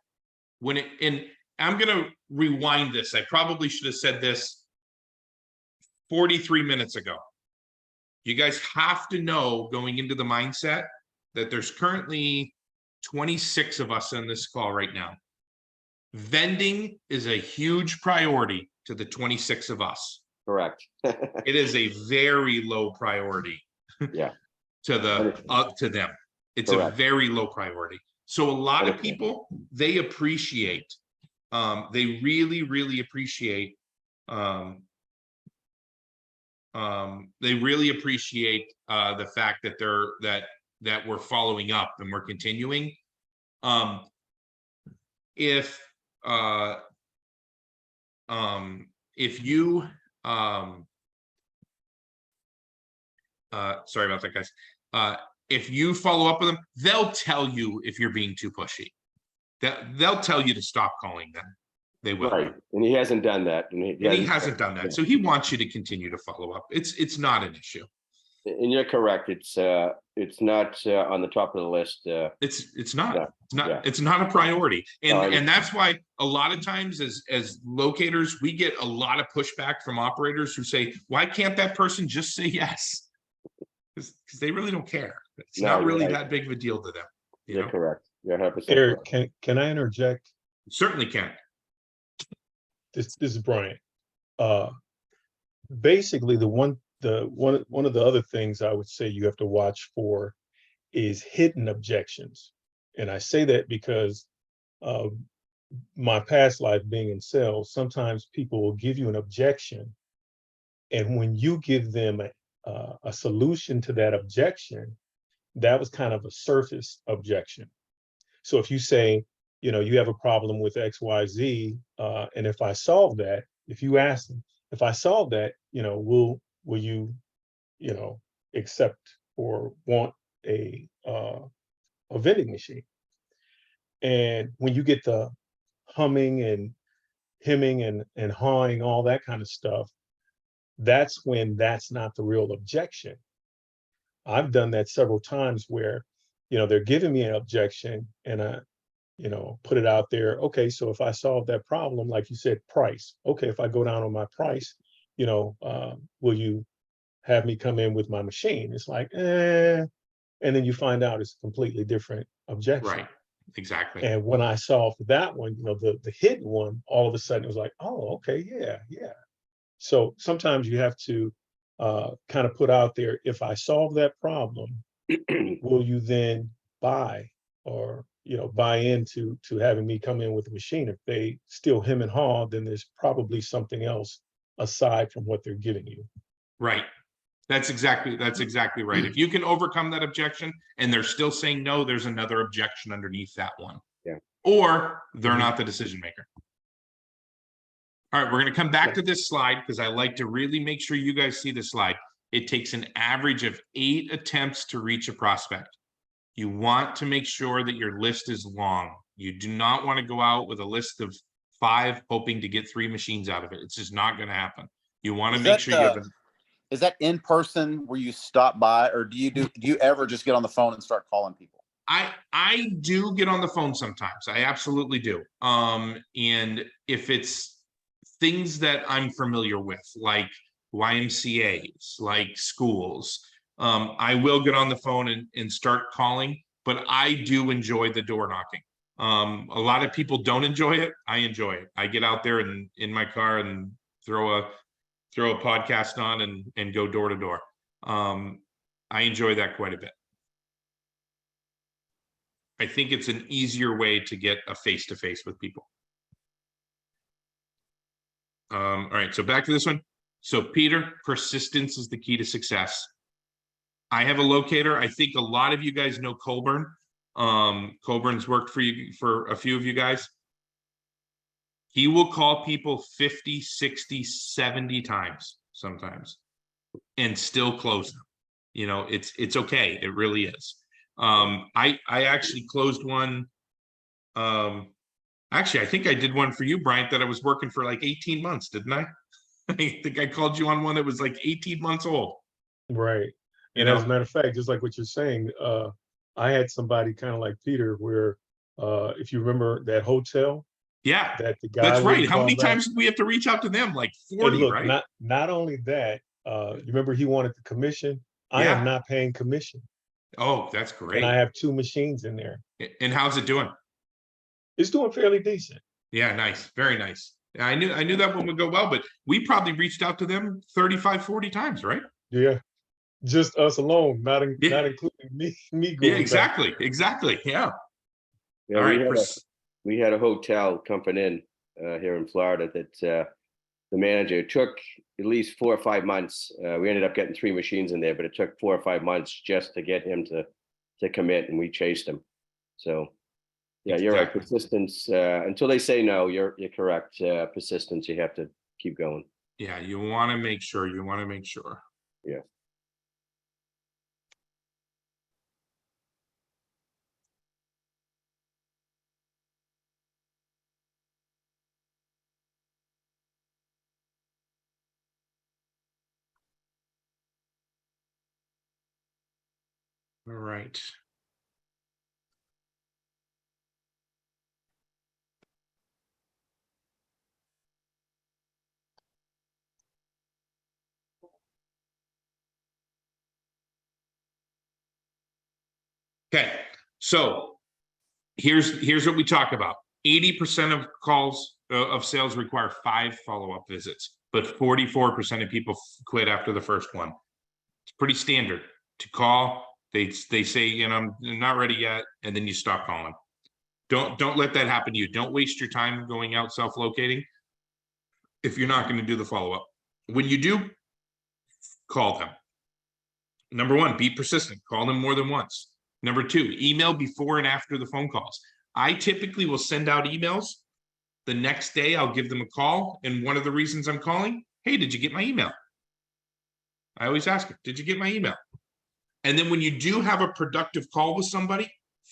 and I'm gonna rewind this. I probably should have said this 43 minutes ago. You guys have to know, going into the mindset, that there's currently 26 of us on this call right now. Vending is a huge priority to the 26 of us. Correct. It is a very low priority. Yeah. To them. It's a Correct. very low priority. So a lot of Understand. people, they appreciate, they really, really appreciate, the fact that that we're following up and we're continuing. If you sorry about that, guys. if you follow up with them, they'll tell you if you're being too pushy. They'll tell you to stop calling them. They will. Right, and he hasn't done that. And And he hasn't done that. So he wants you to continue to follow up. It's not an issue. And you're correct. It's not on the top of the list. It's not. Yeah, It's not. yeah. It's not a priority. No, I And that's why a lot of times as locators, we get a lot of pushback from operators who say, why can't that person just say yes? Because they really don't care. It's No, not you're really right. that big of a deal to them. You You're know, correct. You're 100% Eric, correct. can I interject? certainly can. This is Brian. Basically, one of the other things I would say you have to watch for is hidden objections. And I say that because of my past life being in sales, sometimes people will give you an objection. And when you give them a solution to that objection, that was kind of a surface objection. So if you say, you know, you have a problem with XYZ, and if I solve that, if you ask them, if I solve that, you know, will you, you know, accept or want a vending machine? And when you get the humming and hemming and hawing, all that kind of stuff, that's when that's not the real objection. I've done that several times where, you know, they're giving me an objection and I, you know, put it out there. Okay, so if I solve that problem, like you said, price. Okay, if I go down on my price, you know, will you have me come in with my machine? It's like, and then you find out it's a completely different objection. Right. Exactly. And when I solved that one, you know, the hidden one, all of a sudden it was like, oh, okay, yeah. So sometimes you have to kind of put out there, if I solve that problem, will you then buy or, you know, buy into having me come in with a machine? If they still hem and haw, then there's probably something else aside from what they're giving you. Right. That's exactly right. If you can overcome that objection and they're still saying no, there's another objection underneath that one. Yeah. Or they're Mhm. not the decision maker. All right, we're going to come back to this slide because I like to really make sure you guys see this slide. It takes an average of 8 attempts to reach a prospect. You want to make sure that your list is long. You do not want to go out with a list of 5 hoping to get 3 machines out of it. It's just not going to happen. You want to Is make that, sure you have Is that in person where you stop by, or do you ever just get on the phone and start calling people? I do get on the phone sometimes. I absolutely do. And if it's things that I'm familiar with, like YMCAs, like schools, I will get on the phone and start calling, but I do enjoy the door knocking. A lot of people don't enjoy it. I enjoy it. I get out there and in my car and throw a podcast on and go door to door. I enjoy that quite a bit. I think it's an easier way to get a face-to-face with people. All right, so back to this one. So Peter, persistence is the key to success. I have a locator. I think a lot of you guys know Colburn. Colburn's worked for you, for a few of you guys. He will call people 50, 60, 70 times sometimes and still close them. You know, it's okay. It really is. I actually closed one. Actually, I think I did one for you, Bryant, that I was working for like 18 months, didn't I? I think I called you on one that was like 18 months old. Right. You And as a know, matter of fact, just like what you're saying, I had somebody kind of like Peter where if you remember that hotel yeah, that the guy that's right. wouldn't How many call back. times did we have to reach out to them? Like And 40, look, right? not only that, you remember he wanted the commission. I Yeah. am not paying commission, Oh, that's and great. I have 2 machines in there. And how's it doing? It's doing fairly decent. Yeah, nice. Very nice. I knew that one would go well, but we probably reached out to them 35, 40 times, right? Yeah, just us alone, not Yeah. including me going Yeah, back. exactly. Yeah. Yeah, All right. we had a hotel coming in here in Florida that the manager took at least 4 or 5 months. We ended up getting 3 machines in there, but it took 4 or 5 months just to get him to commit, and we chased him. So yeah, you're right. Exactly. Persistence until they say no. You're correct. Persistence. You have to keep going. Yeah, you want to make sure. Yeah. All right. Okay, so here's what we talk about. 80% of calls of sales require 5 follow-up visits, but 44% of people quit after the first one. It's pretty standard to call. They say, you know, I'm not ready yet, and then you stop calling. Don't let that happen to you. Don't waste your time going out self-locating if you're not going to do the follow-up. When you do, call them. Number 1, be persistent. Call them more than once. Number 2, email before and after the phone calls. I typically will send out emails. The next day, I'll give them a call. And one of the reasons I'm calling, hey, did you get my email? I always ask them, did you get my email? And then when you do have a productive call with somebody,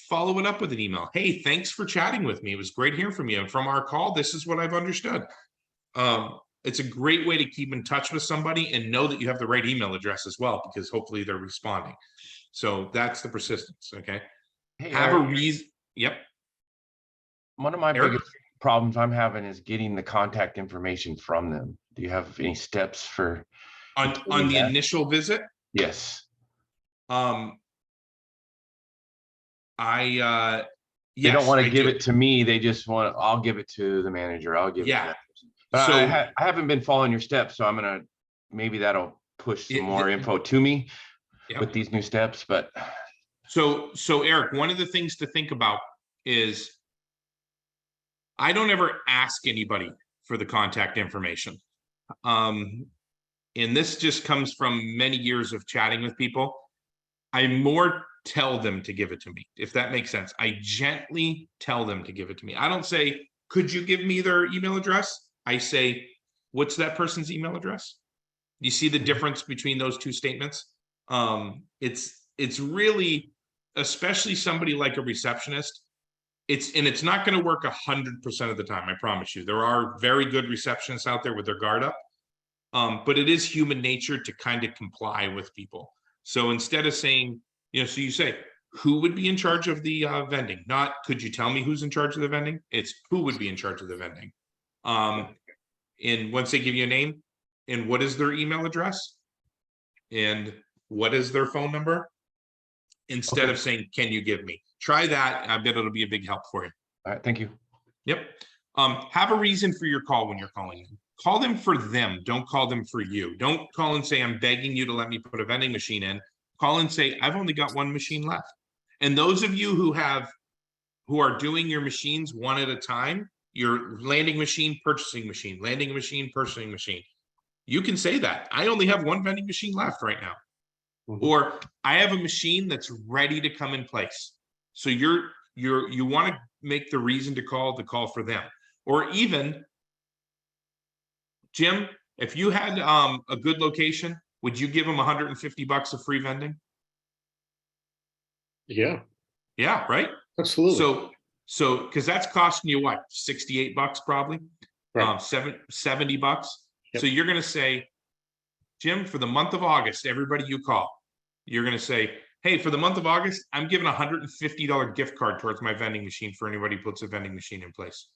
follow it up with an email. Hey, thanks for chatting with me. It was great hearing from you. And from our call, this is what I've understood. It's a great way to keep in touch with somebody and know that you have the right email address as well, because hopefully they're responding. So that's the persistence. Okay. Hey, Have a Eric, reason. Yep. one of my Eric? biggest problems I'm having is getting the contact information from them. Do you have any steps for? On the that? initial visit, Yes. They don't want to give it to me. They just want, I'll give it to the manager. I'll give it to Yeah. that person. But So I haven't been following your steps, so I'm gonna, maybe that'll push some more info to me yeah. with these new steps, but So Eric, one of the things to think about is I don't ever ask anybody for the contact information. And this just comes from many years of chatting with people. I more tell them to give it to me, if that makes sense. I gently tell them to give it to me. I don't say, could you give me their email address? I say, what's that person's email address? You see the difference between those two statements? It's really, especially somebody like a receptionist, it's not going to work 100% of the time. I promise you. There are very good receptionists out there with their guard up. But it is human nature to kind of comply with people. So instead of saying, you know, so you say, who would be in charge of the vending? Not, could you tell me who's in charge of the vending? It's who would be in charge of the vending. And once they give you a name, and what is their email address? And what is their phone number? Instead of saying, can you give me? Try that. I bet it'll be a big help for you. all right, thank you. Yep. Have a reason for your call when you're calling them. Call them for them. Don't call them for you. Don't call and say, I'm begging you to let me put a vending machine in. Call and say, I've only got one machine left. And those of you who are doing your machines one at a time, your landing machine, purchasing machine, landing machine, purchasing machine, you can say that. I only have one vending machine left right now. Or I have a machine that's ready to come in place. So you want to make the reason to call the call for them. Or even, Jim, if you had a good location, would you give them $150 of free vending? Yeah, Yeah, right. absolutely. So because that's costing you what, $68 probably, Right. $70. Yep. So you're going to say, Jim, for the month of August, everybody you call, you're going to say, hey, for the month of August, I'm giving a $150 gift card towards my vending machine for anybody who puts a vending machine in place.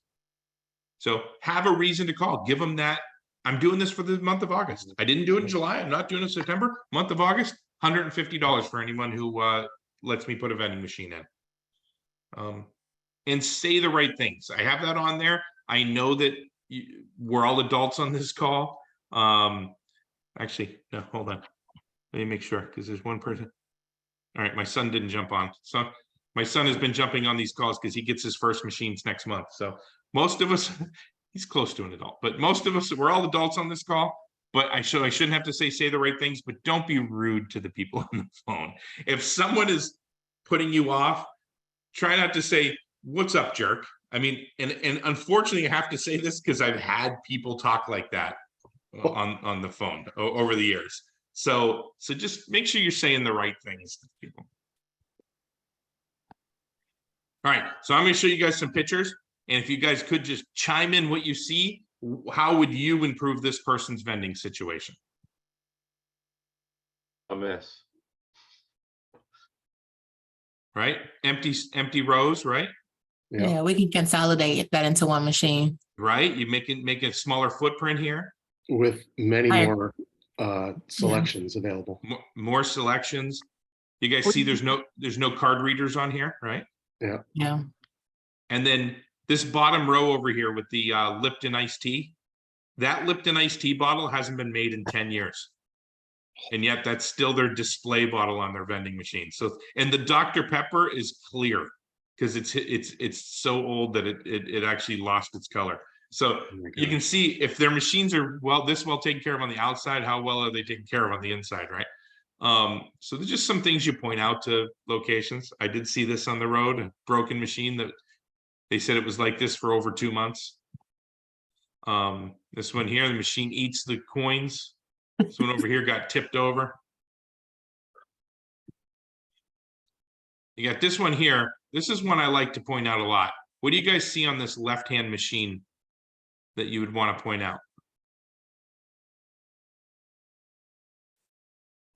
So have a reason to call. Give them that. I'm doing this for the month of August. I didn't do it in July. I'm not doing it in September. Month of August, $150 for anyone who lets me put a vending machine in. And say the right things. I have that on there. I know that we're all adults on this call. Actually, no, hold on. Let me make sure, because there's one person. All right, my son didn't jump on. So my son has been jumping on these calls because he gets his first machines next month. So most of us, he's close to an adult, but most of us, we're all adults on this call. But I shouldn't have to say the right things, but don't be rude to the people on the phone. If someone is putting you off, try not to say, what's up, jerk? I mean, and unfortunately, I have to say this because I've had people talk like that on the phone over the years. So just make sure you're saying the right things to people. All right, so I'm going to show you guys some pictures. And if you guys could just chime in what you see, how would you improve this person's vending situation? A mess. right? Empty rows, right? Yeah. Yeah, we can consolidate that into one machine. Right? You make a smaller footprint here, With many I- more selections available. more selections. You guys see there's no card readers on here, right? Yeah. And then this bottom row over here with the Lipton iced tea, that Lipton iced tea bottle hasn't been made in 10 years. And yet that's still their display bottle on their vending machine. So, and the Dr. Pepper is clear because it's so old that it actually lost its color. So Oh my you God. can see if their machines are this well taken care of on the outside, how well are they taken care of on the inside, right? So there's just some things you point out to locations. I did see this on the road, a broken machine that they said it was like this for over 2 months. This one here, the machine eats the coins. This one over here got tipped over. You got this one here. This is one I like to point out a lot. What do you guys see on this left-hand machine that you would want to point out?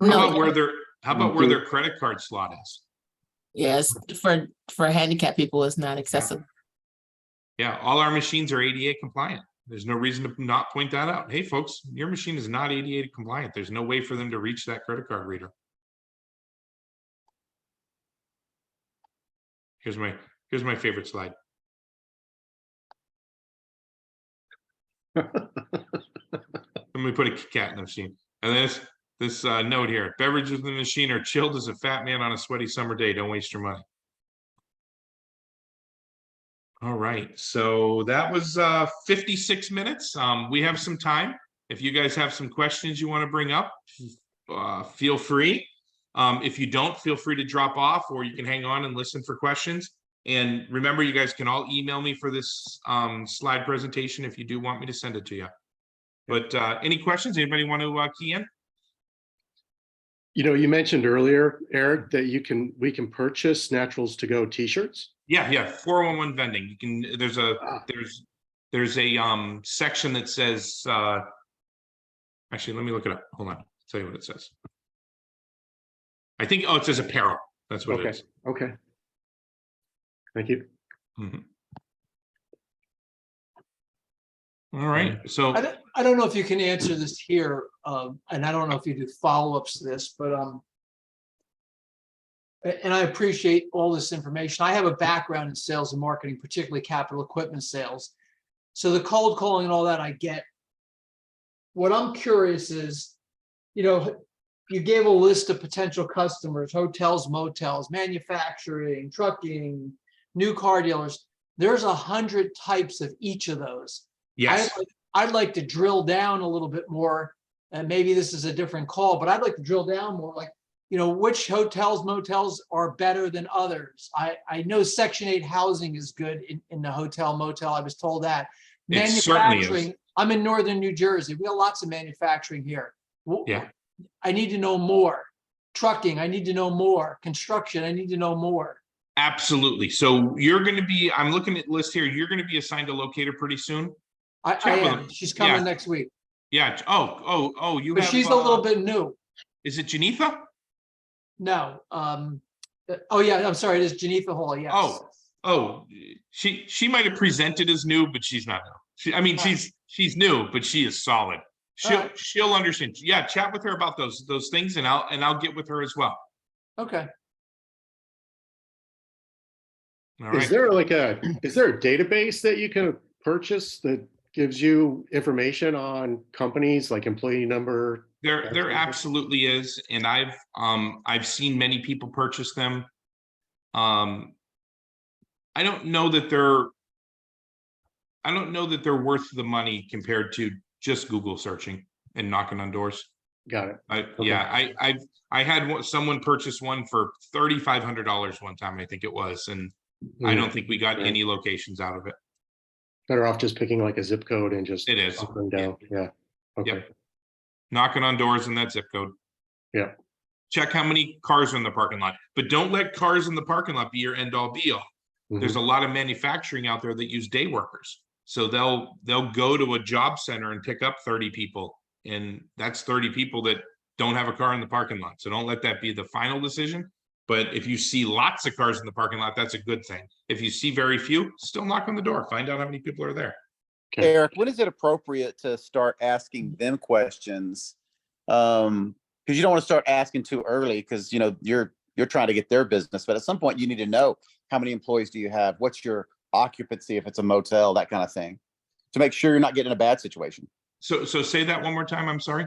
How about where their credit card slot is? Yes, for handicapped people, it's not accessible. Yeah, all our machines are ADA compliant. There's no reason to not point that out. Hey, folks, your machine is not ADA compliant. There's no way for them to reach that credit card reader. Here's my favorite slide. Let me put a cat in the machine. And this note here, beverages in the machine are chilled as a fat man on a sweaty summer day. Don't waste your money. All right, so that was 56 minutes. We have some time. If you guys have some questions you want to bring up, feel free. If you don't, feel free to drop off, or you can hang on and listen for questions. And remember, you guys can all email me for this slide presentation if you do want me to send it to you. But any questions? Anybody want to key in? You know, you mentioned earlier, Eric, that we can purchase Naturals to Go t-shirts. Yeah, 411 vending. You can. There's a section that says. Actually, let me look it up. Hold on. I'll tell you what it says. I think. Oh, it says apparel. That's what it is. Okay. Thank you. Mhm. All right. So I don't know if you can answer this here, and I don't know if you do follow-ups to this, but and I appreciate all this information. I have a background in sales and marketing, particularly capital equipment sales. So the cold calling and all that I get. What I'm curious is, you know, you gave a list of potential customers, hotels, motels, manufacturing, trucking, new car dealers. There's 100 types of each of those. yes. I'd like to drill down a little bit more, and maybe this is a different call, but I'd like to drill down more, like, you know, which hotels, motels are better than others. I know Section 8 housing is good in the hotel, motel. I was told that. It certainly is. Manufacturing, I'm in northern New Jersey. We have lots of manufacturing here. Yeah. I need to know more. Trucking, I need to know more. Construction, I need to know more. Absolutely. So you're going to be. I'm looking at the list here. You're going to be assigned a locator pretty soon. I Check with am. them. She's coming Yeah. next week, Yeah. Oh. You but have. she's a little bit new. Is it Geneva? No. Oh yeah, I'm sorry. It is Geneva Hall. Yes. Oh, she might have presented as new, but she's not new. She's new, but she is solid. She'll understand. Yeah, chat with her about those things, and I'll get with her as well. Okay. All Is right. there a database that you can purchase that gives you information on companies like employee number? There absolutely is, and I've seen many people purchase them. I don't know that they're worth the money compared to just Google searching and knocking on doors. Got it. Yeah, I had someone purchase one for $3,500 one time, I think it was, and I don't think we got Right. any locations out of it. Better off just picking like a zip code and just It is. hunkering down. Yeah. Okay. Yep. Knocking on doors in that zip code. Yeah. Check how many cars are in the parking lot, but don't let cars in the parking lot be your end all be all. There's a lot of manufacturing out there that use day workers. So they'll go to a job center and pick up 30 people. And that's 30 people that don't have a car in the parking lot. So don't let that be the final decision. But if you see lots of cars in the parking lot, that's a good thing. If you see very few, still knock on the door, find out how many people are there. Okay. Eric, when is it appropriate to start asking them questions? Because you don't want to start asking too early because, you know, you're trying to get their business. But at some point you need to know how many employees do you have? What's your occupancy if it's a motel, that kind of thing, to make sure you're not getting in a bad situation. So say that one more time, I'm sorry.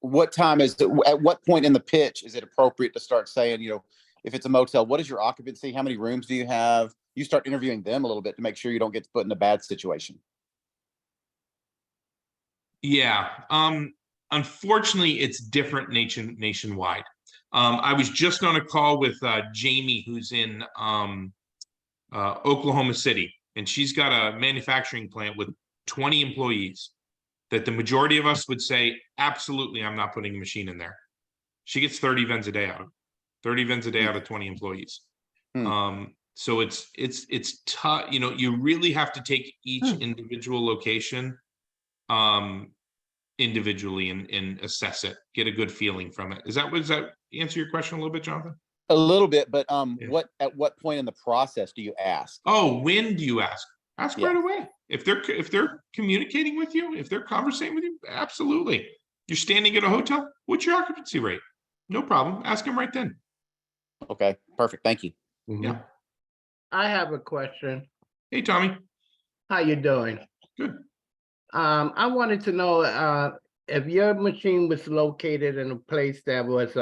What time is it, at what point in the pitch is it appropriate to start saying, you know, if it's a motel, what is your occupancy? How many rooms do you have? You start interviewing them a little bit to make sure you don't get put in a bad situation. Yeah, unfortunately, it's different nationwide. I was just on a call with Jamie, who's in Oklahoma City, and she's got a manufacturing plant with 20 employees that the majority of us would say, absolutely, I'm not putting a machine in there. She gets 30 vends a day out of 30 vends a day out of 20 employees. So it's tough, you know, you really have to take each individual location individually and assess it, get a good feeling from it. Does that answer your question a little bit, Jonathan? A little bit, but Yeah. at what point in the process do you ask? Oh, when do you ask? Ask Yeah. right away. If they're communicating with you, if they're conversating with you, absolutely. You're standing at a hotel, what's your occupancy rate? No problem. Ask them right then. Okay, perfect. Thank you. Mhm. Yeah. I have a question. Hey, Tommy. How you doing? Good. I wanted to know if your machine was located in a place that was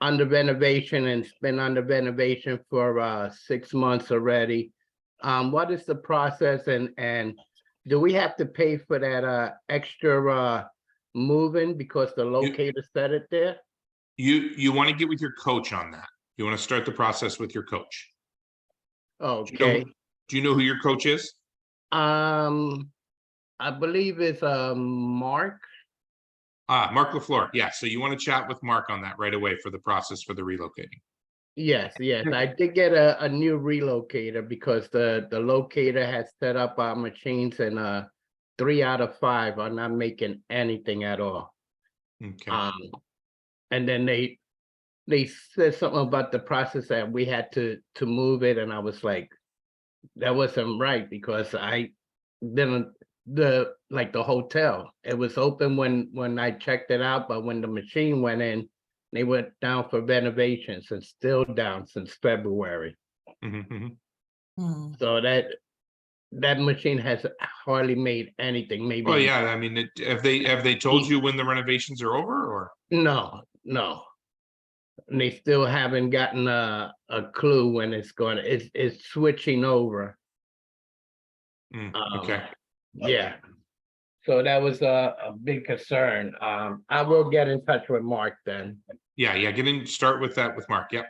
under renovation and it's been under renovation for 6 months already. What is the process and do we have to pay for that extra moving because the locator set it there? You want to get with your coach on that. You want to start the process with your coach. Okay. Do you know who your coach is? I believe it's Mark. Mark LaFleur. Yeah. So you want to chat with Mark on that right away for the process for the relocating. Yes, I did get a new relocator because the locator has set up our machines and 3 out of 5 are not making anything at all. Okay. And then they said something about the process that we had to move it, and I was like, that wasn't right because I didn't the hotel. It was open when I checked it out, but when the machine went in, they went down for renovations and still down since February. Mhm, mhm. So that machine has hardly made anything. Maybe Well, yeah. I mean, have they told you when the renovations are over or? no. And they still haven't gotten a clue when it's going to. It's switching over. Okay. Yeah. So that was a big concern. I will get in touch with Mark then. Yeah. Start with that with Mark. Yep.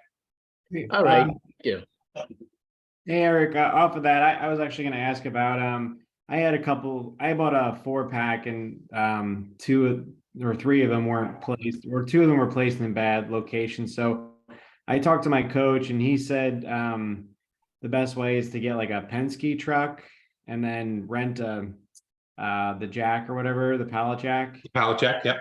All right. Thank you. Hey, Eric, off of that, I was actually going to ask about, I bought a 4-pack and 2 or 3 of them weren't placed, or 2 of them were placed in bad locations. So I talked to my coach and he said the best way is to get like a Penske truck and then rent the jack or whatever, the pallet jack. Pallet jack. Yep.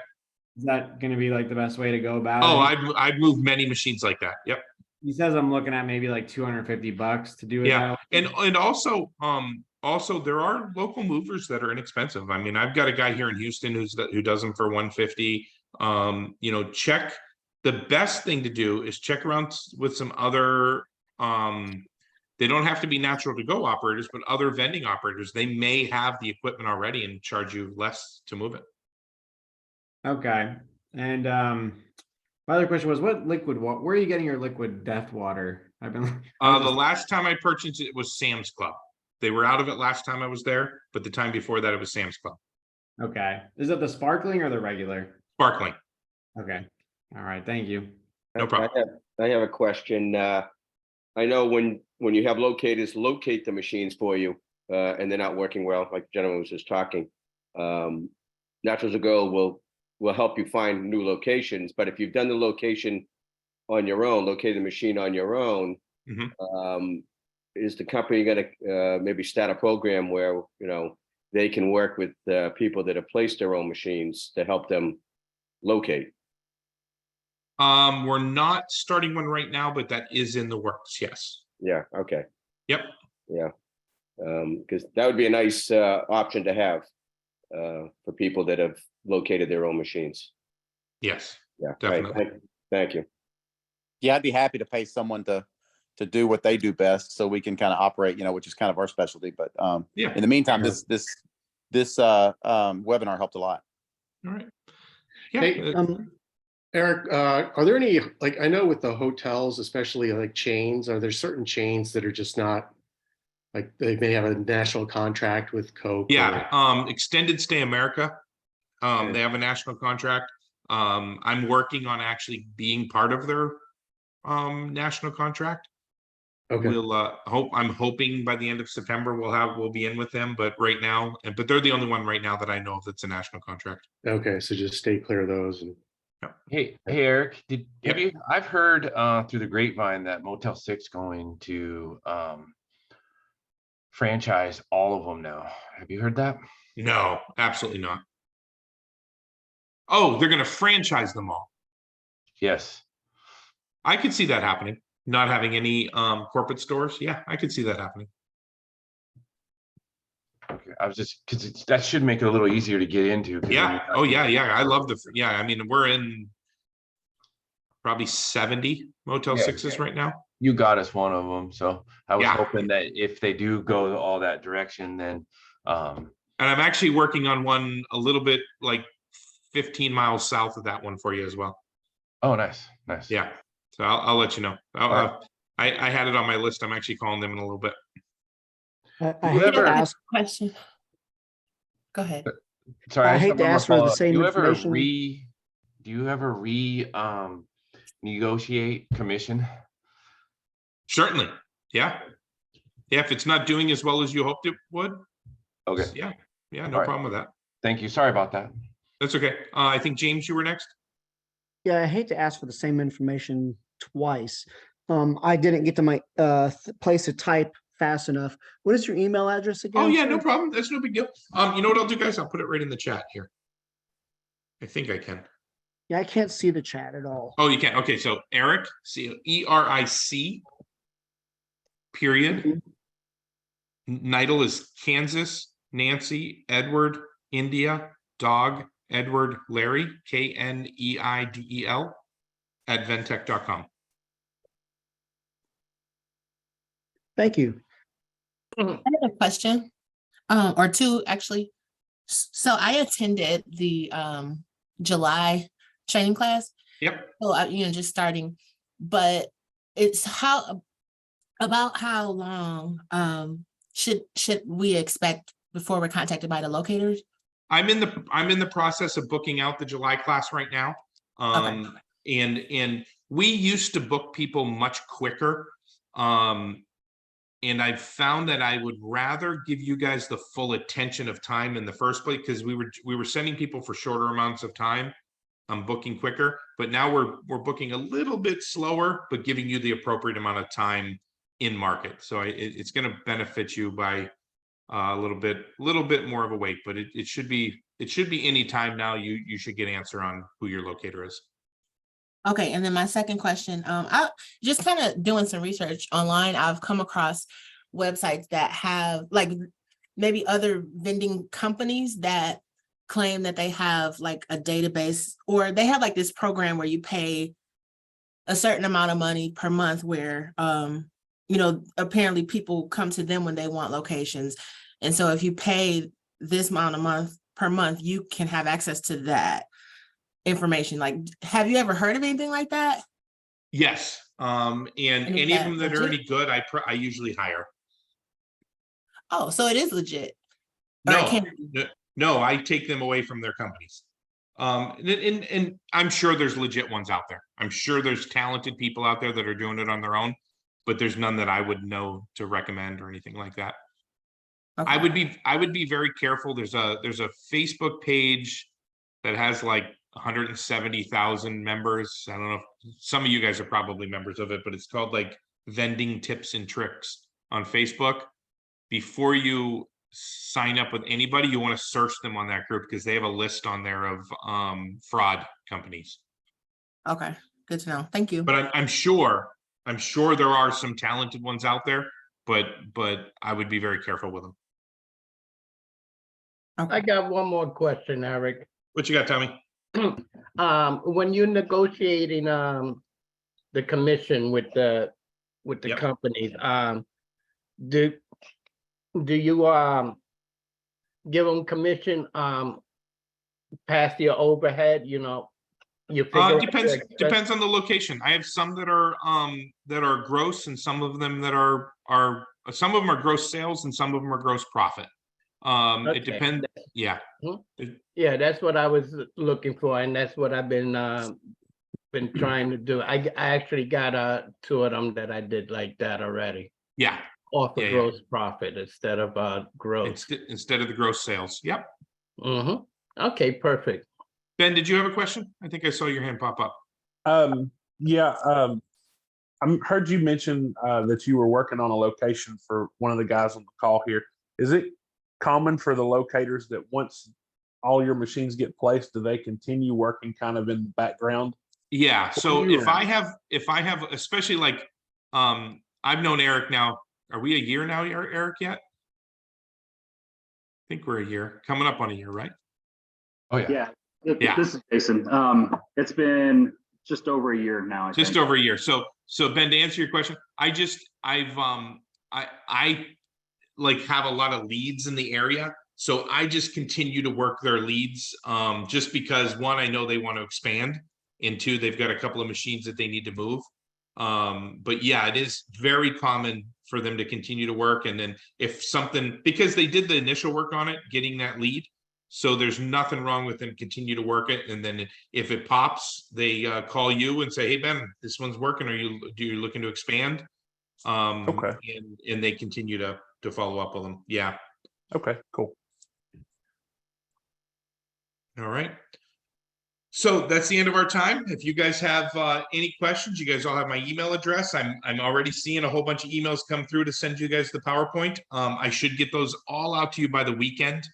Is that going to be like the best way to go about Oh, it? I'd move many machines like that. Yep. He says I'm looking at maybe like $250 to do it. Yeah. that way. And also there are local movers that are inexpensive. I mean, I've got a guy here in Houston who does them for 150. You know, check. The best thing to do is check around with some other they don't have to be natural to go operators, but other vending operators. They may have the equipment already and charge you less to move it. Okay. And my other question was, what liquid water? Where are you getting your liquid death water? I've been The last time I purchased it was Sam's Club. They were out of it last time I was there, but the time before that it was Sam's Club. Okay. Is it the sparkling or the regular? Sparkling. Okay. All right. Thank you. No problem. I have a question. I know when you have locators locate the machines for you, and they're not working well, like the gentleman was just talking, Naturals of Gold will help you find new locations. But if you've done the location on your own, locate the machine on your own, is the company going to maybe start a program where they can work with people that have placed their own machines to help them locate? We're not starting one right now, but that is in the works. Yes. Yeah, okay, Yep. yeah. Because that would be a nice option to have for people that have located their own machines. Yes. Yeah, right, Definitely. thank you. Yeah, I'd be happy to pay someone to do what they do best so we can kind of operate, which is kind of our specialty. But Yeah. in the meantime, this webinar helped a lot. All right. Yeah. Hey, Eric, are there any, like, I know with the hotels, especially like chains, are there certain chains that are just not, like, they may have a national contract with Coke? Yeah. Extended Stay America. Okay. They have a national contract. I'm working on actually being part of their national contract. Okay, I'm hoping by the end of September we'll be in with them, but right now, but they're the only one right now that I know of that's a national contract. okay, so just stay clear of those. And Hey, Eric, Yep. I've heard through the grapevine that Motel 6 going to franchise all of them now. Have you heard that? No, absolutely not. Oh, they're going to franchise them all. Yes. I could see that happening. Not having any corporate stores. Yeah, I could see that happening. Okay. I was just because that should make it a little easier to get into. 'cause then Yeah. you're not Oh, yeah, getting- yeah. I love yeah. I mean, we're in probably 70 Motel Yeah, 6s yeah. right now. You got us one of them, so I was Yeah. hoping that if they do go all that direction, then And I'm actually working on one a little bit like 15 miles south of that one for you as well. oh, nice. Yeah. So I'll let you know. right. I had it on my list. I'm actually calling them in a little bit. I hate to Whoever- ask, Question. Go ahead. Sorry, I just hate have to one more ask for the follow-up. same Do you ever information. negotiate commission? Certainly. Yeah. Yeah. If it's not doing as well as you hoped it would. Okay, Yeah. Yeah. No All right. problem with that. thank you. Sorry about that. That's okay. I think James, you were next. Yeah, I hate to ask for the same information twice. I didn't get to my place to type fast enough. What is your email address again? Oh, yeah, no sir? problem. That's no big deal. You know what I'll do, guys? I'll put it right in the chat here. I think I can. Yeah, I can't see the chat at all. Oh, you can. Okay, so Eric, ERIC, period. Nidal is Kansas, Nancy, Edward, India, Dog, Edward, Larry, KNEIDEL at ventec.com. Thank you. I have a question, or two, actually. So I attended the July training class. Yep. So just starting, but it's about how long should we expect before we're contacted by the locators? I'm in the process of booking out the July class right now. And we used to book people much quicker. And I've found that I would rather give you guys the full attention of time in the first place, because we were sending people for shorter amounts of time. I'm booking quicker, but now we're booking a little bit slower, but giving you the appropriate amount of time in market. So it's going to benefit you by a little bit more of a wait, but it should be any time now. You should get an answer on who your locator is. Okay, and then my second question, I just kind of doing some research online. I've come across websites that have like maybe other vending companies that claim that they have like a database, or they have like this program where you pay a certain amount of money per month where, apparently people come to them when they want locations. And so if you pay this amount per month, you can have access to that information. Like, have you ever heard of anything like that? Yes. And is any of that them that are legit? any good, I usually hire. Oh, so it is legit. Or it No, can be. no, I take them away from their companies. And I'm sure there's legit ones out there. I'm sure there's talented people out there that are doing it on their own, but there's none that I would know to recommend or anything like that. Okay. I would be very careful. There's a Facebook page that has like 170,000 members. I don't know if some of you guys are probably members of it, but it's called like Vending Tips and Tricks on Facebook. Before you sign up with anybody, you want to search them on that group, because they have a list on there of fraud companies. Okay, Good to know. Thank you. But I'm sure there are some talented ones out there, but I would be very careful with them. I got one more question, Eric. What you got, Tommy? When you're negotiating, the commission with the Yep. companies, do you, give them commission, past your overhead, you know? You figure out Depends, your expense- depends on the location. I have some that are gross and some of them that are, some of them are gross sales and some of them are gross profit. Okay. It depends, yeah. Yeah, that's what I was looking for, and that's what I've been trying to do. I actually got two of them that I did like that already, Yeah, off of Yeah, yeah. gross profit instead of gross. instead of the gross sales. Yep. Mm-hmm. Okay, perfect. Ben, did you have a question? I think I saw your hand pop up. Yeah, I heard you mention that you were working on a location for one of the guys on the call here. Is it common for the locators that once all your machines get placed, do they continue working kind of in the background? Yeah, so Yeah. if I have, especially like, I've known Eric now, are we a year now, Eric, yet? I think we're a year, coming up on a year, right? Oh, yeah. Yeah, Yeah. this is Jason. It's been just over a year now, I Just think. over a year. So Ben, to answer your question, I like have a lot of leads in the area. So I just continue to work their leads, just because one, I know they want to expand, and two, they've got a couple of machines that they need to move. But yeah, it is very common for them to continue to work. And then if something, because they did the initial work on it, getting that lead, so there's nothing wrong with them continue to work it. And then if it pops, they call you and say, hey, Ben, this one's working. Do you looking to expand? Okay. And they continue to follow up with them. Yeah. Okay, cool. All right. So that's the end of our time. If you guys have any questions, you guys all have my email address. I'm already seeing a whole bunch of emails come through to send you guys the PowerPoint. I should get those all out to you by the weekend.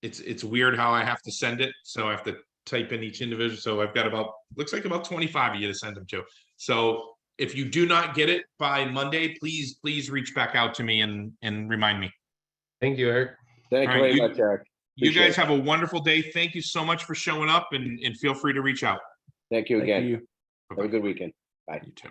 It's weird how I have to send it, so I have to type in each individual. So I've got looks like about 25 of you to send them to. So if you do not get it by Monday, please reach back out to me and remind me. Thank you, Eric. Thank you All right, very much, Eric. You Appreciate guys have a wonderful day. Thank you so much for showing up, and feel free to reach out. Thank you Thank again. you. Have a good weekend. Bye. You too.